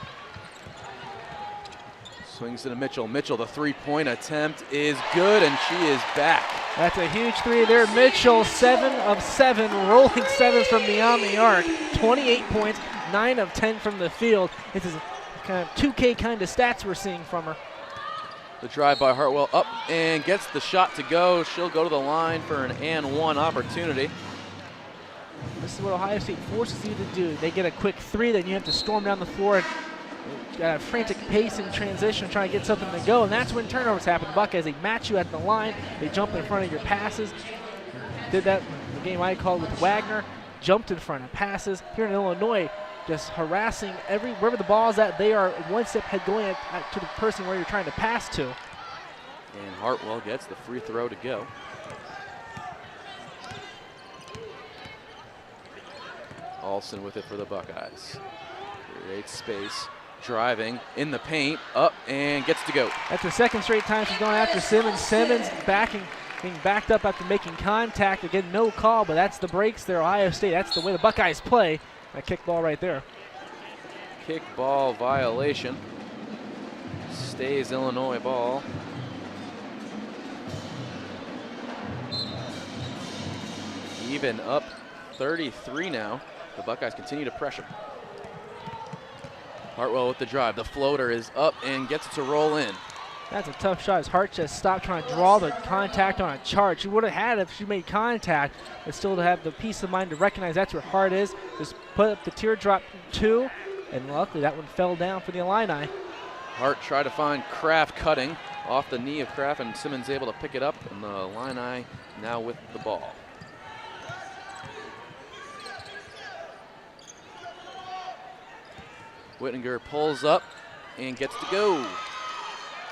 Swings to Mitchell. Mitchell, the three-point attempt is good, and she is back. That's a huge three there. Mitchell, 7 of 7, rolling sevens from beyond the arc. 28 points, 9 of 10 from the field. This is kind of 2K kind of stats we're seeing from her. The drive by Hartwell up and gets the shot to go. She'll go to the line for an and one opportunity. This is what Ohio State forces you to do. They get a quick three, then you have to storm down the floor and got a frantic pace in transition, trying to get something to go, and that's when turnovers happen. The Buckeyes, they match you at the line, they jump in front of your passes. Did that in the game I called with Wagner, jumped in front of passes. Here in Illinois, just harassing wherever the ball is at, they are one step ahead going to the person where you're trying to pass to. And Hartwell gets the free throw to go. Alston with it for the Buckeyes. Creates space, driving in the paint, up and gets to go. That's the second straight time she's going after Simmons. Simmons being backed up after making contact. Again, no call, but that's the breaks there, Ohio State. That's the way the Buckeyes play. That kick ball right there. Kick ball violation. Stays Illinois ball. Even up 33 now. The Buckeyes continue to pressure. Hartwell with the drive. The floater is up and gets it to roll in. That's a tough shot as Hart just stopped trying to draw the contact on a charge. She would have had it if she made contact, but still to have the peace of mind to recognize that's where Hart is. Just put up the teardrop 2, and luckily that one fell down for the Illini. Hart tried to find Kraft cutting off the knee of Kraft, and Simmons able to pick it up, and the Illini now with the ball. Whittinger pulls up and gets to go.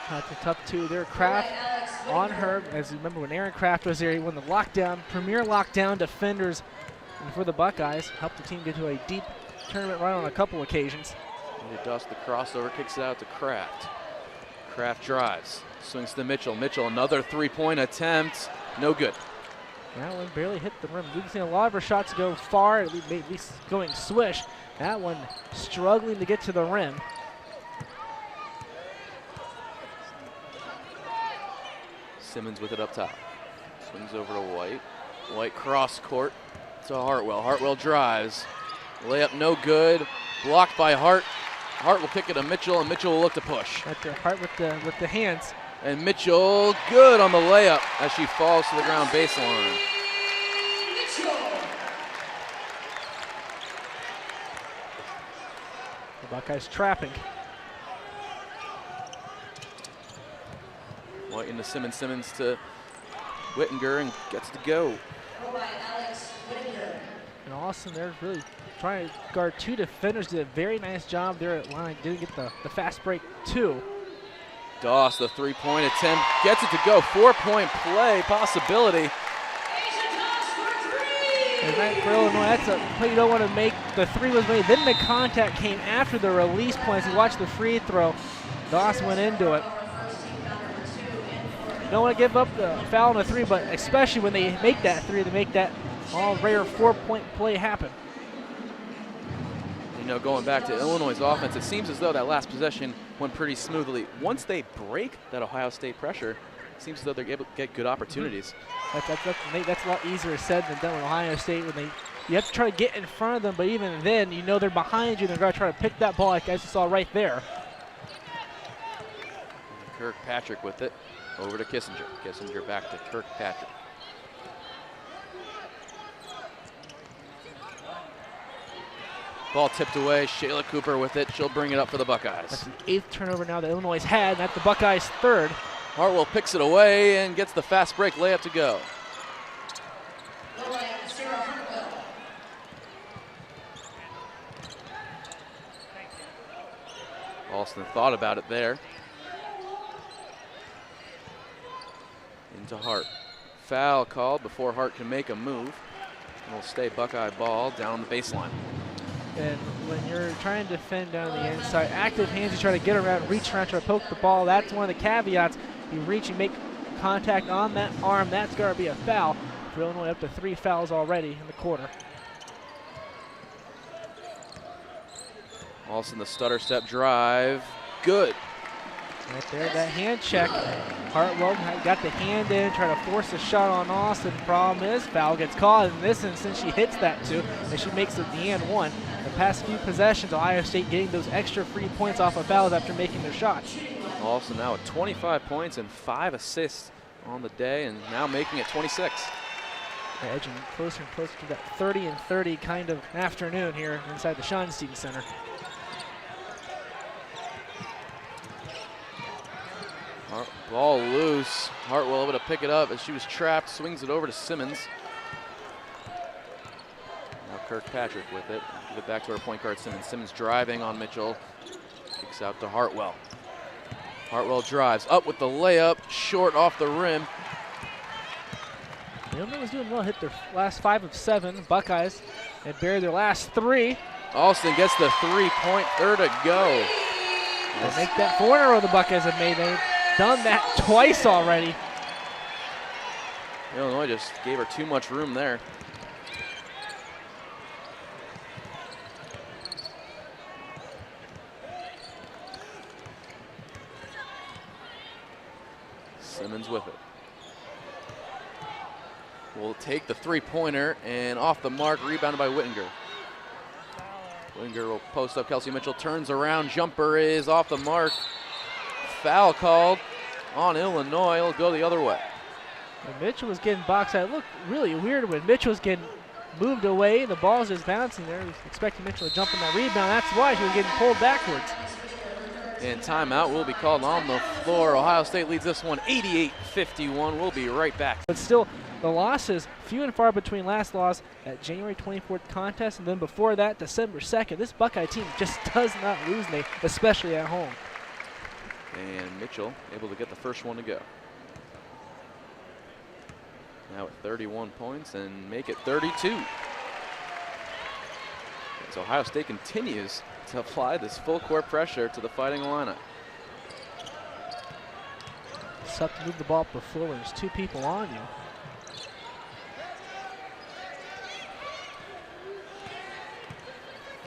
That's a tough 2 there. Kraft on her. As you remember when Aaron Kraft was there, he won the lockdown, premier lockdown defenders for the Buckeyes. Helped the team get to a deep tournament run on a couple occasions. They dust the crossover, kicks it out to Kraft. Kraft drives, swings to Mitchell. Mitchell, another three-point attempt, no good. That one barely hit the rim. We've seen a lot of her shots go far, at least going swish. That one struggling to get to the rim. Simmons with it up top. Swings over to White. White cross court to Hartwell. Hartwell drives. Layup no good. Blocked by Hart. Hart will kick it to Mitchell, and Mitchell will look to push. At the Hart with the hands. And Mitchell good on the layup as she falls to the ground baseline. The Buckeyes trapping. White into Simmons. Simmons to Whittinger and gets to go. And Austin, they're really trying to guard 2 defenders. Did a very nice job there at line. Didn't get the fast break 2. Doss, the three-point attempt, gets it to go. 4-point play possibility. And that for Illinois, that's a play you don't want to make. The 3 was made. Then the contact came after the release points. You watch the free throw. Doss went into it. You don't want to give up the foul on the 3, but especially when they make that 3, they make that all rare 4-point play happen. You know, going back to Illinois' offense, it seems as though that last possession went pretty smoothly. Once they break that Ohio State pressure, it seems as though they're able to get good opportunities. That's a lot easier said than done with Ohio State. You have to try to get in front of them, but even then, you know they're behind you. They're going to try to pick that ball, like as you saw right there. Kirkpatrick with it. Over to Kissinger. Kissinger back to Kirkpatrick. Ball tipped away. Shayla Cooper with it. She'll bring it up for the Buckeyes. That's the 8th turnover now that Illinois had, and that's the Buckeyes' 3rd. Hartwell picks it away and gets the fast break layup to go. Alston thought about it there. Into Hart. Foul called before Hart can make a move. It'll stay Buckeye ball down the baseline. And when you're trying to defend down the inside, active hands, you try to get around, reach around, try to poke the ball. That's one of the caveats. You reach and make contact on that arm. That's going to be a foul. For Illinois, up to 3 fouls already in the quarter. Alston, the stutter step drive. Good. Right there, that hand check. Hartwell got the hand in, try to force a shot on Austin. Problem is, foul gets called. In this instance, she hits that too, and she makes it the and one. The past few possessions, Ohio State getting those extra free points off of fouls after making their shots. Austin now with 25 points and 5 assists on the day, and now making it 26. They're edging closer and closer to that 30 and 30 kind of afternoon here inside the Schottenstein Center. Ball loose. Hartwell able to pick it up as she was trapped. Swings it over to Simmons. Now Kirkpatrick with it. Give it back to her point guard Simmons. Simmons driving on Mitchell. Kicks out to Hartwell. Hartwell drives up with the layup. Short off the rim. Illinois was doing well. Hit their last 5 of 7. Buckeyes had buried their last 3. Austin gets the 3-pointer to go. They make that 4 in a row the Buckeyes have made. They've done that twice already. Illinois just gave her too much room there. Simmons with it. Will take the 3-pointer and off the mark, rebounded by Whittinger. Whittinger will post up. Kelsey Mitchell turns around. Jumper is off the mark. Foul called on Illinois. It'll go the other way. When Mitchell was getting boxed out, it looked really weird when Mitchell was getting moved away. The ball's just bouncing there. He was expecting Mitchell to jump in that rebound. That's why she was getting pulled backwards. And timeout will be called on the floor. Ohio State leads this one 88-51. We'll be right back. But still, the losses, few and far between. Last loss at January 24th contest, and then before that, December 2nd. This Buckeye team just does not lose, especially at home. And Mitchell able to get the first one to go. Now at 31 points and make it 32. As Ohio State continues to apply this full court pressure to the Fighting Illini. It's tough to move the ball up the floor when there's 2 people on you.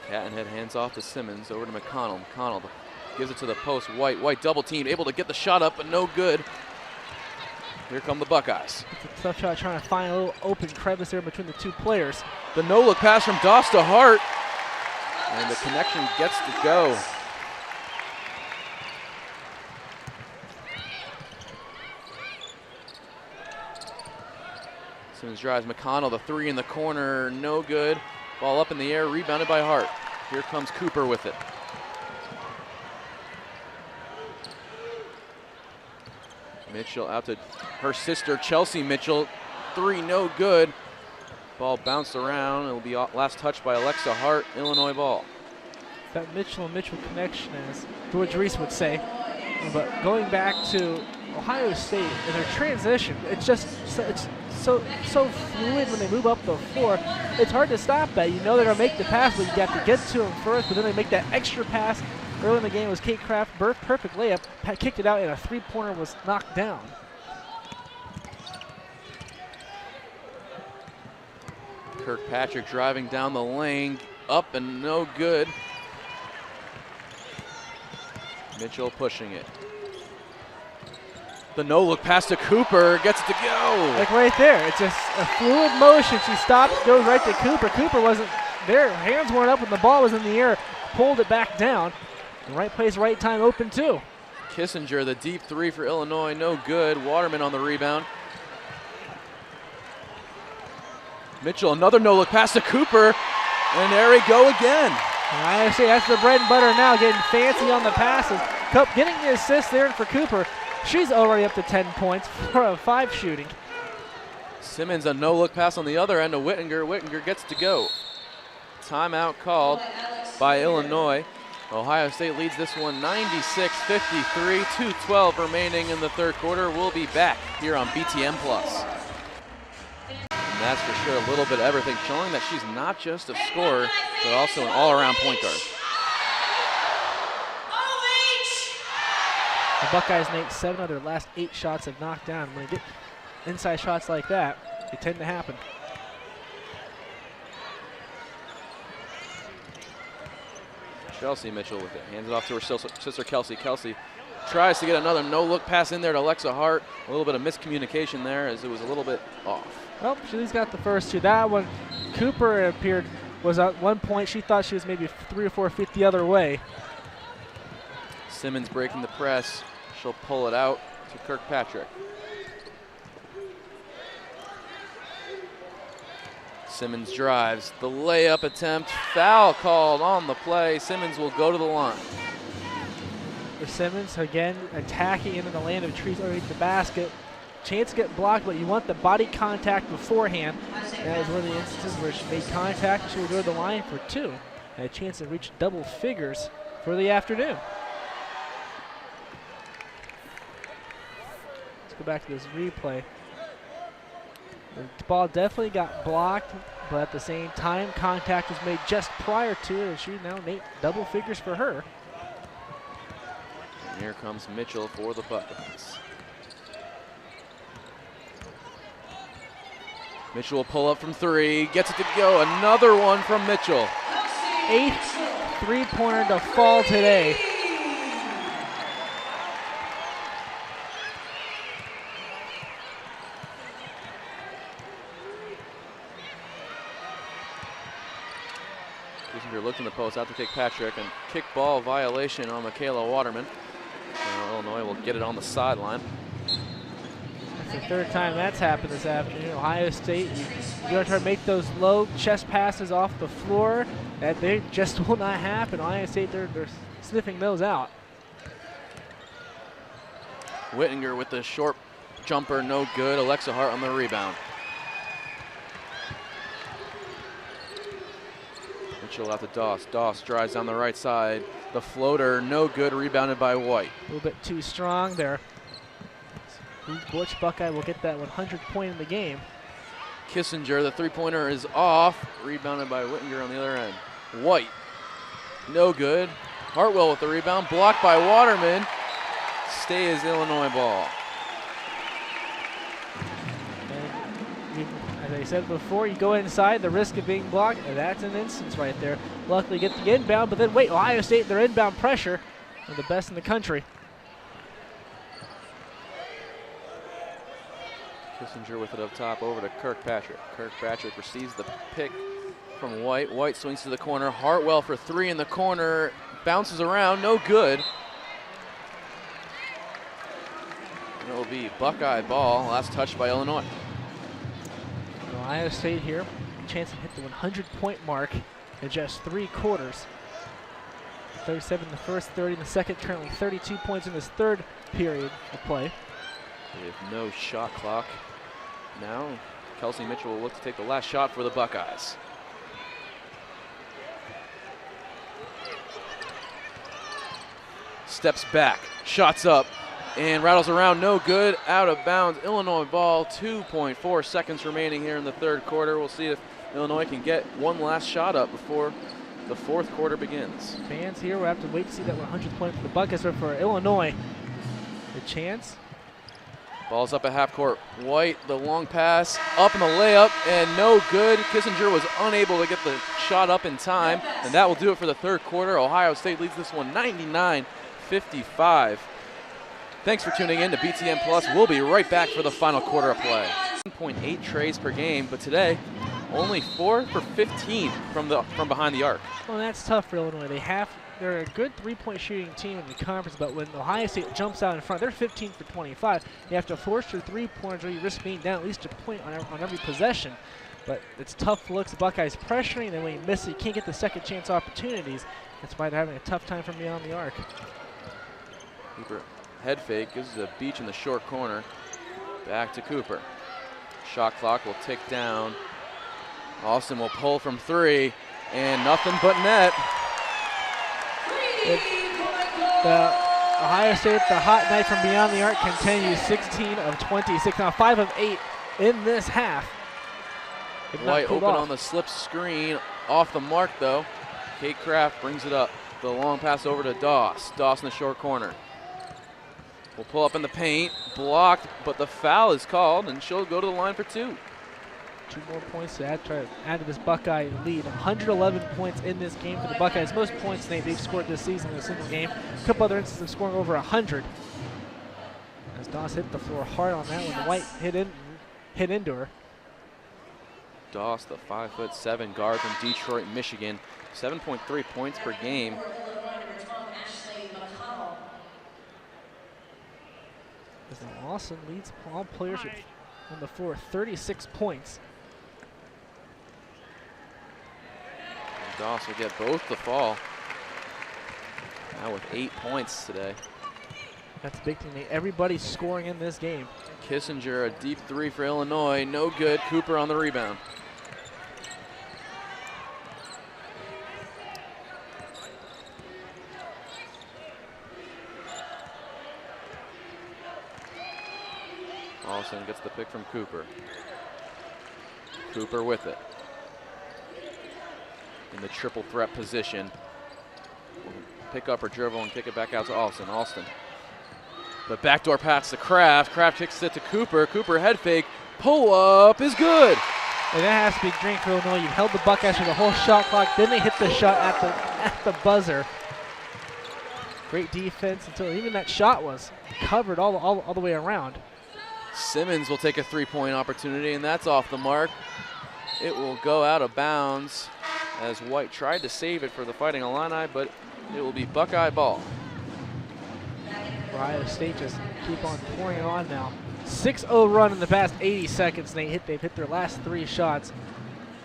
Cattenhead hands off to Simmons, over to McConnell. McConnell gives it to the post. White double team, able to get the shot up, but no good. Here come the Buckeyes. It's a tough shot trying to find a little open crevice there between the 2 players. The no-look pass from Doss to Hart. And the connection gets to go. Simmons drives. McConnell, the 3 in the corner, no good. Ball up in the air, rebounded by Hart. Here comes Cooper with it. Mitchell out to her sister, Chelsea Mitchell. 3, no good. Ball bounced around. It'll be last touched by Alexa Hart. Illinois ball. That Mitchell and Mitchell connection, as George Reese would say. But going back to Ohio State and their transition, it's just it's so fluid when they move up the floor. It's hard to stop that. You know they're gonna make the pass, but you have to get to them first. But then they make that extra pass. Early in the game was Kate Kraft, perfect layup, kicked it out, and a 3-pointer was knocked down. Kirkpatrick driving down the lane, up and no good. Mitchell pushing it. The no-look pass to Cooper, gets it to go. Like right there, it's just a fluid motion. She stops, goes right to Cooper. Cooper wasn't there, hands weren't up when the ball was in the air, pulled it back down. The right place, right time, open too. Kissinger, the deep 3 for Illinois, no good. Waterman on the rebound. Mitchell, another no-look pass to Cooper, and there we go again. And I say that's the bread and butter now, getting fancy on the passes. Getting the assist there for Cooper. She's already up to 10 points for a 5 shooting. Simmons, a no-look pass on the other end to Whittinger. Whittinger gets to go. Timeout called by Illinois. Ohio State leads this one 96-53, 2:12 remaining in the third quarter. We'll be back here on BTN Plus. And that's for sure a little bit of everything, showing that she's not just a scorer, but also an all-around point guard. The Buckeyes make 7 of their last 8 shots have knocked down. When they get inside shots like that, they tend to happen. Chelsea Mitchell with it, hands it off to her sister Kelsey. Kelsey tries to get another no-look pass in there to Alexa Hart. A little bit of miscommunication there as it was a little bit off. Well, she's got the first two. That one, Cooper appeared, was at one point, she thought she was maybe 3 or 4 feet the other way. Simmons breaking the press. She'll pull it out to Kirkpatrick. Simmons drives. The layup attempt. Foul called on the play. Simmons will go to the line. For Simmons, again, attacking into the land of trees underneath the basket. Chance to get blocked, but you want the body contact beforehand. That is one of the instances where she made contact. She will go to the line for 2. And a chance to reach double figures for the afternoon. Let's go back to this replay. The ball definitely got blocked, but at the same time, contact was made just prior to it, and she now made double figures for her. And here comes Mitchell for the Buckeyes. Mitchell will pull up from 3, gets it to go. Another one from Mitchell. 8th three-pointer to fall today. Kissinger looked in the post out to Kirkpatrick, and kick ball violation on Michaela Waterman. Now Illinois will get it on the sideline. That's the 3rd time that's happened this afternoon. Ohio State, you're going to try to make those low chest passes off the floor, and they just will not happen. Ohio State, they're sniffing those out. Whittinger with the short jumper, no good. Alexa Hart on the rebound. Mitchell out to Doss. Doss drives down the right side. The floater, no good, rebounded by White. A little bit too strong there. Butch Buckeye will get that 100th point in the game. Kissinger, the three-pointer is off. Rebounded by Whittinger on the other end. White, no good. Hartwell with the rebound, blocked by Waterman. Stays Illinois ball. As I said before, you go inside, the risk of being blocked, and that's an instance right there. Luckily get the inbound, but then wait, Ohio State, their inbound pressure, are the best in the country. Kissinger with it up top over to Kirkpatrick. Kirkpatrick receives the pick from White. White swings to the corner. Hartwell for 3 in the corner. Bounces around, no good. And it will be Buckeye ball, last touched by Illinois. Ohio State here, chance to hit the 100-point mark in just 3 quarters. 37 in the first, 30 in the second, currently 32 points in this 3rd period of play. We have no shot clock. Now, Kelsey Mitchell will look to take the last shot for the Buckeyes. Steps back, shots up, and rattles around, no good, out of bounds. Illinois ball, 2.4 seconds remaining here in the 3rd quarter. We'll see if Illinois can get one last shot up before the 4th quarter begins. Fans here will have to wait to see that 100th point for the Buckeyes, but for Illinois, the chance. Ball's up at half court. White, the long pass, up in the layup, and no good. Kissinger was unable to get the shot up in time, and that will do it for the 3rd quarter. Ohio State leads this one 99-55. Thanks for tuning in to BTN Plus. We'll be right back for the final quarter of play. 1.8 trays per game, but today only 4 for 15 from behind the arc. Well, that's tough for Illinois. They're a good 3-point shooting team in the conference, but when Ohio State jumps out in front, they're 15 for 25. You have to force your 3-pointers or you risk being down at least a point on every possession. But it's tough looks. The Buckeyes pressuring, and then when you miss it, you can't get the second chance opportunities. That's why they're having a tough time from beyond the arc. Cooper head fake, gives a beach in the short corner. Back to Cooper. Shot clock will tick down. Austin will pull from 3, and nothing but net. The Ohio State, the hot night from beyond the arc continues. 16 of 26, now 5 of 8 in this half. White open on the slip screen, off the mark though. Kate Kraft brings it up. The long pass over to Doss. Doss in the short corner. Will pull up in the paint, blocked, but the foul is called, and she'll go to the line for 2. 2 more points to add, try to add to this Buckeye lead. 111 points in this game for the Buckeyes. Most points they've scored this season in a single game. A couple other instances of scoring over 100. As Doss hit the floor hard on that one, White hit into her. Doss, the 5'7" guard from Detroit, Michigan, 7.3 points per game. As now Austin leads all players on the floor, 36 points. And Doss will get both the fall. Now with 8 points today. That's a big thing. Everybody's scoring in this game. Kissinger, a deep 3 for Illinois, no good. Cooper on the rebound. Austin gets the pick from Cooper. Cooper with it. In the triple threat position. Pick up or dribble and kick it back out to Austin. Austin. The backdoor pass to Kraft. Kraft kicks it to Cooper. Cooper head fake. Pull up is good. And that has to be green for Illinois. You've held the Buckeyes for the whole shot clock. Then they hit the shot at the buzzer. Great defense until even that shot was covered all the way around. Simmons will take a 3-point opportunity, and that's off the mark. It will go out of bounds as White tried to save it for the Fighting Illini, but it will be Buckeye ball. Ohio State just keep on pouring it on now. 6-0 run in the past 80 seconds. They've hit their last 3 shots.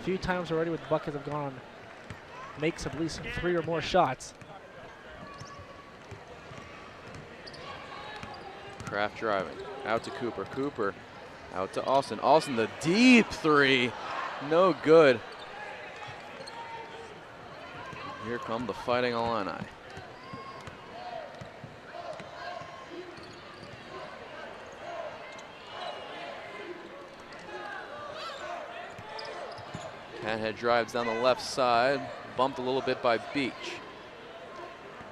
A few times already with the Buckeyes have gone on makes at least 3 or more shots. Kraft driving. Out to Cooper. Cooper out to Austin. Austin, the deep 3. No good. Here come the Fighting Illini. Cathead drives down the left side. Bumped a little bit by Beach.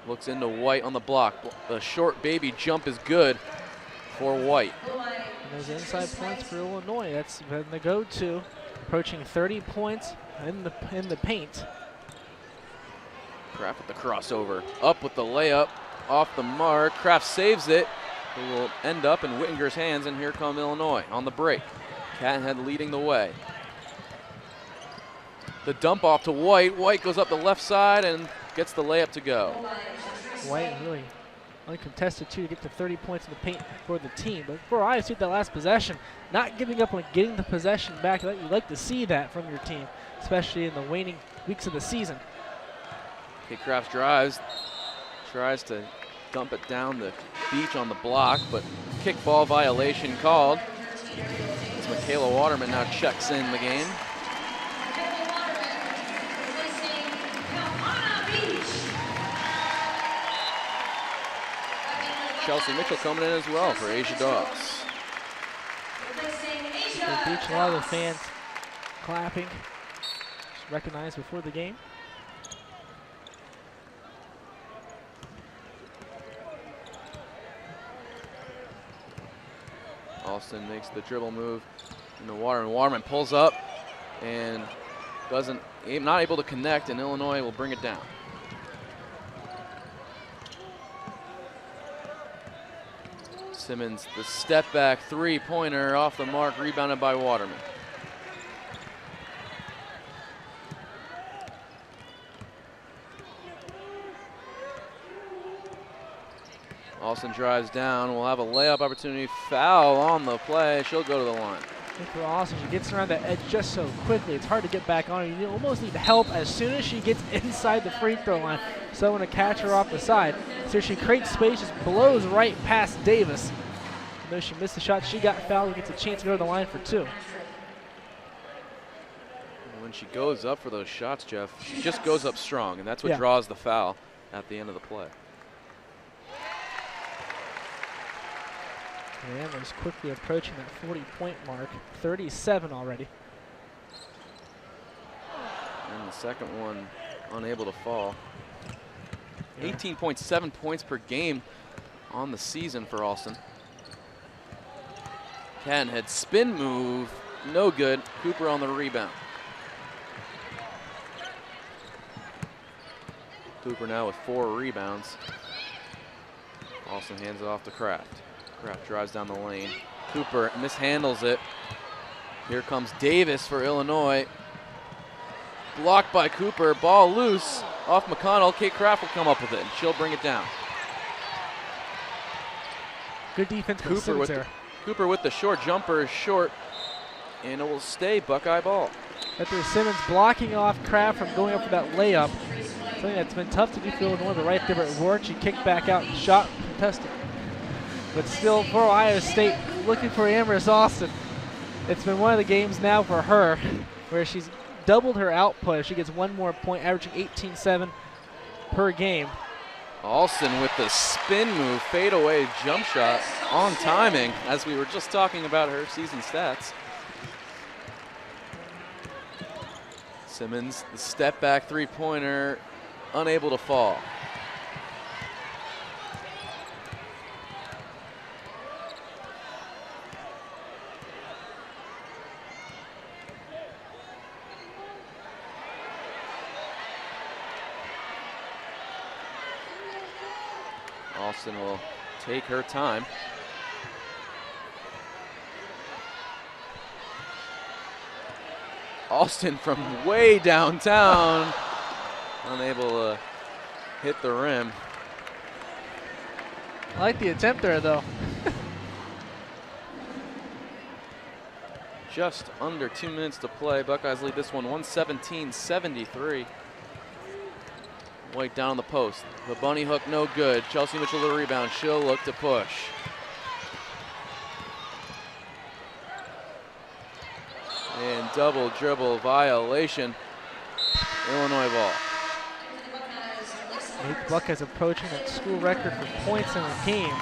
Looks into White on the block. The short baby jump is good for White. And those inside points for Illinois. That's been the go-to. Approaching 30 points in the paint. Kraft with the crossover. Up with the layup. Off the mark. Kraft saves it. It will end up in Whittinger's hands, and here come Illinois on the break. Cathead leading the way. The dump off to White. White goes up the left side and gets the layup to go. White really uncontested to get to 30 points in the paint for the team. But for Ohio State, that last possession, not giving up on getting the possession back. You'd like to see that from your team, especially in the waning weeks of the season. Okay, Kraft drives, tries to dump it down the Beach on the block, but kickball violation called. As Michaela Waterman now checks in the game. Chelsea Mitchell coming in as well for Asia Doss. For Beach, a lot of the fans clapping, just recognized before the game. Austin makes the dribble move in the water, and Waterman pulls up and not able to connect, and Illinois will bring it down. Simmons, the step back 3-pointer off the mark, rebounded by Waterman. Austin drives down, will have a layup opportunity, foul on the play, she'll go to the line. For Austin, she gets around the edge just so quickly, it's hard to get back on her. You almost need help as soon as she gets inside the free throw line. Someone to catch her off the side. So she creates space, just blows right past Davis. Even though she missed the shot, she got fouled and gets a chance to go to the line for 2. When she goes up for those shots, Jeff, she just goes up strong, and that's what Yeah. draws the foul at the end of the play. And Amber's quickly approaching that 40-point mark, 37 already. And the second one unable to fall. 18.7 points per game on the season for Alston. Cathead spin move no good. Cooper on the rebound. Cooper now with 4 rebounds. Austin hands it off to Kraft. Kraft drives down the lane. Cooper mishandles it. Here comes Davis for Illinois. Blocked by Cooper, ball loose off McConnell. Kate Kraft will come up with it, and she'll bring it down. Good defense from Simmons there. Cooper with the short jumper is short, and it will stay Buckeye ball. After Simmons blocking off Kraft from going up for that layup, something that's been tough to do for Illinois, but right there it worked. She kicked back out and shot contested. But still for Ohio State, looking for Amherst Austin. It's been one of the games now for her where she's doubled her output. If she gets one more point, averaging 18-7 per game. Alston with the spin move, fadeaway jump shot on timing, as we were just talking about her season stats. Simmons, the step back three-pointer, unable to fall. Alston will take her time. Alston from way downtown, unable to hit the rim. I like the attempt there, though. Just under 2 minutes to play. Buckeyes lead this one 117-73. White down on the post. The bunny hook no good. Chelsea Mitchell the rebound. She'll look to push. And double dribble violation. Illinois ball. The Buckeyes approaching that school record for points in a game.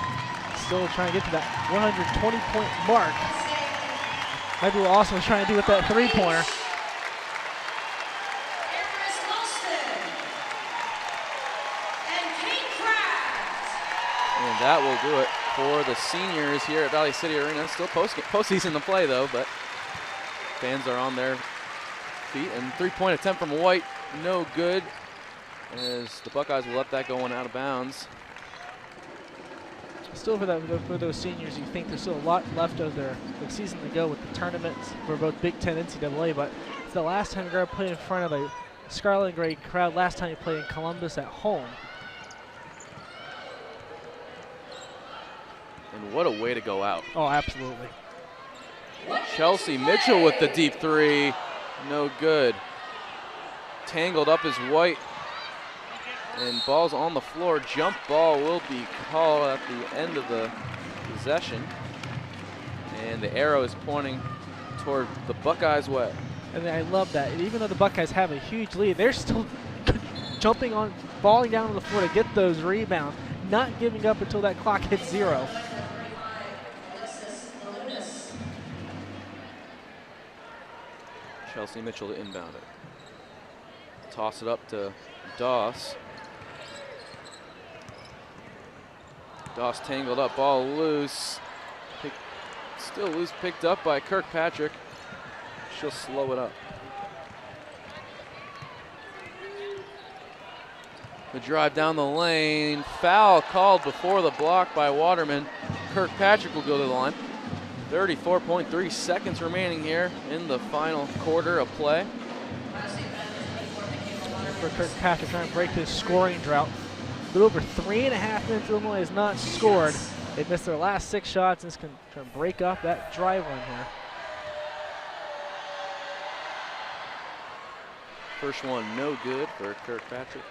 Still trying to get to that 120-point mark. Maybe what Austin was trying to do with that three-pointer. And that will do it for the seniors here at Valley City Arena. Still postseason to play, though, but fans are on their feet. And three-point attempt from White, no good, as the Buckeyes will let that go out of bounds. Still for those seniors, you think there's still a lot left of their season to go with the tournaments for both Big Ten and NCAA, but it's the last time you're going to play in front of a scarlet and gray crowd. Last time you played in Columbus at home. And what a way to go out. Oh, absolutely. Chelsea Mitchell with the deep three, no good. Tangled up is White, and ball's on the floor. Jump ball will be called at the end of the possession, and the arrow is pointing toward the Buckeyes' way. And I love that. And even though the Buckeyes have a huge lead, they're still jumping on, falling down on the floor to get those rebounds, not giving up until that clock hits 0. Chelsea Mitchell to inbound it. Toss it up to Doss. Doss tangled up, ball loose. Still loose, picked up by Kirkpatrick. She'll slow it up. The drive down the lane. Foul called before the block by Waterman. Kirkpatrick will go to the line. 34.3 seconds remaining here in the final quarter of play. For Kirkpatrick trying to break his scoring drought. A little over 3.5 minutes, Illinois has not scored. They've missed their last 6 shots, and this can try to break up that drive run here. First one no good for Kirkpatrick.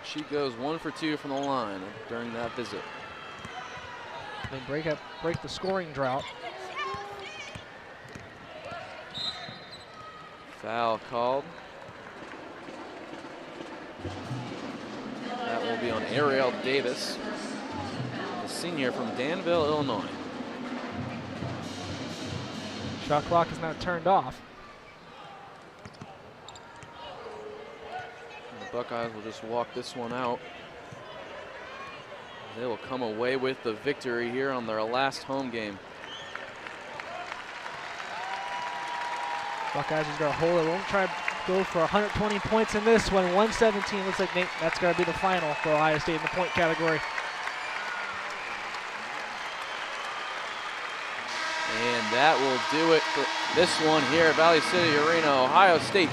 She goes 1 for 2 from the line during that visit. They break the scoring drought. Foul called. That will be on Ariel Davis, the senior from Danville, Illinois. Shot clock is now turned off. The Buckeyes will just walk this one out. They will come away with the victory here on their last home game. Buckeyes is going to hold it. Won't try to go for 120 points in this one. 117. Looks like, Nate, that's going to be the final for Ohio State in the point category. And that will do it for this one here at Valley City Arena. Ohio State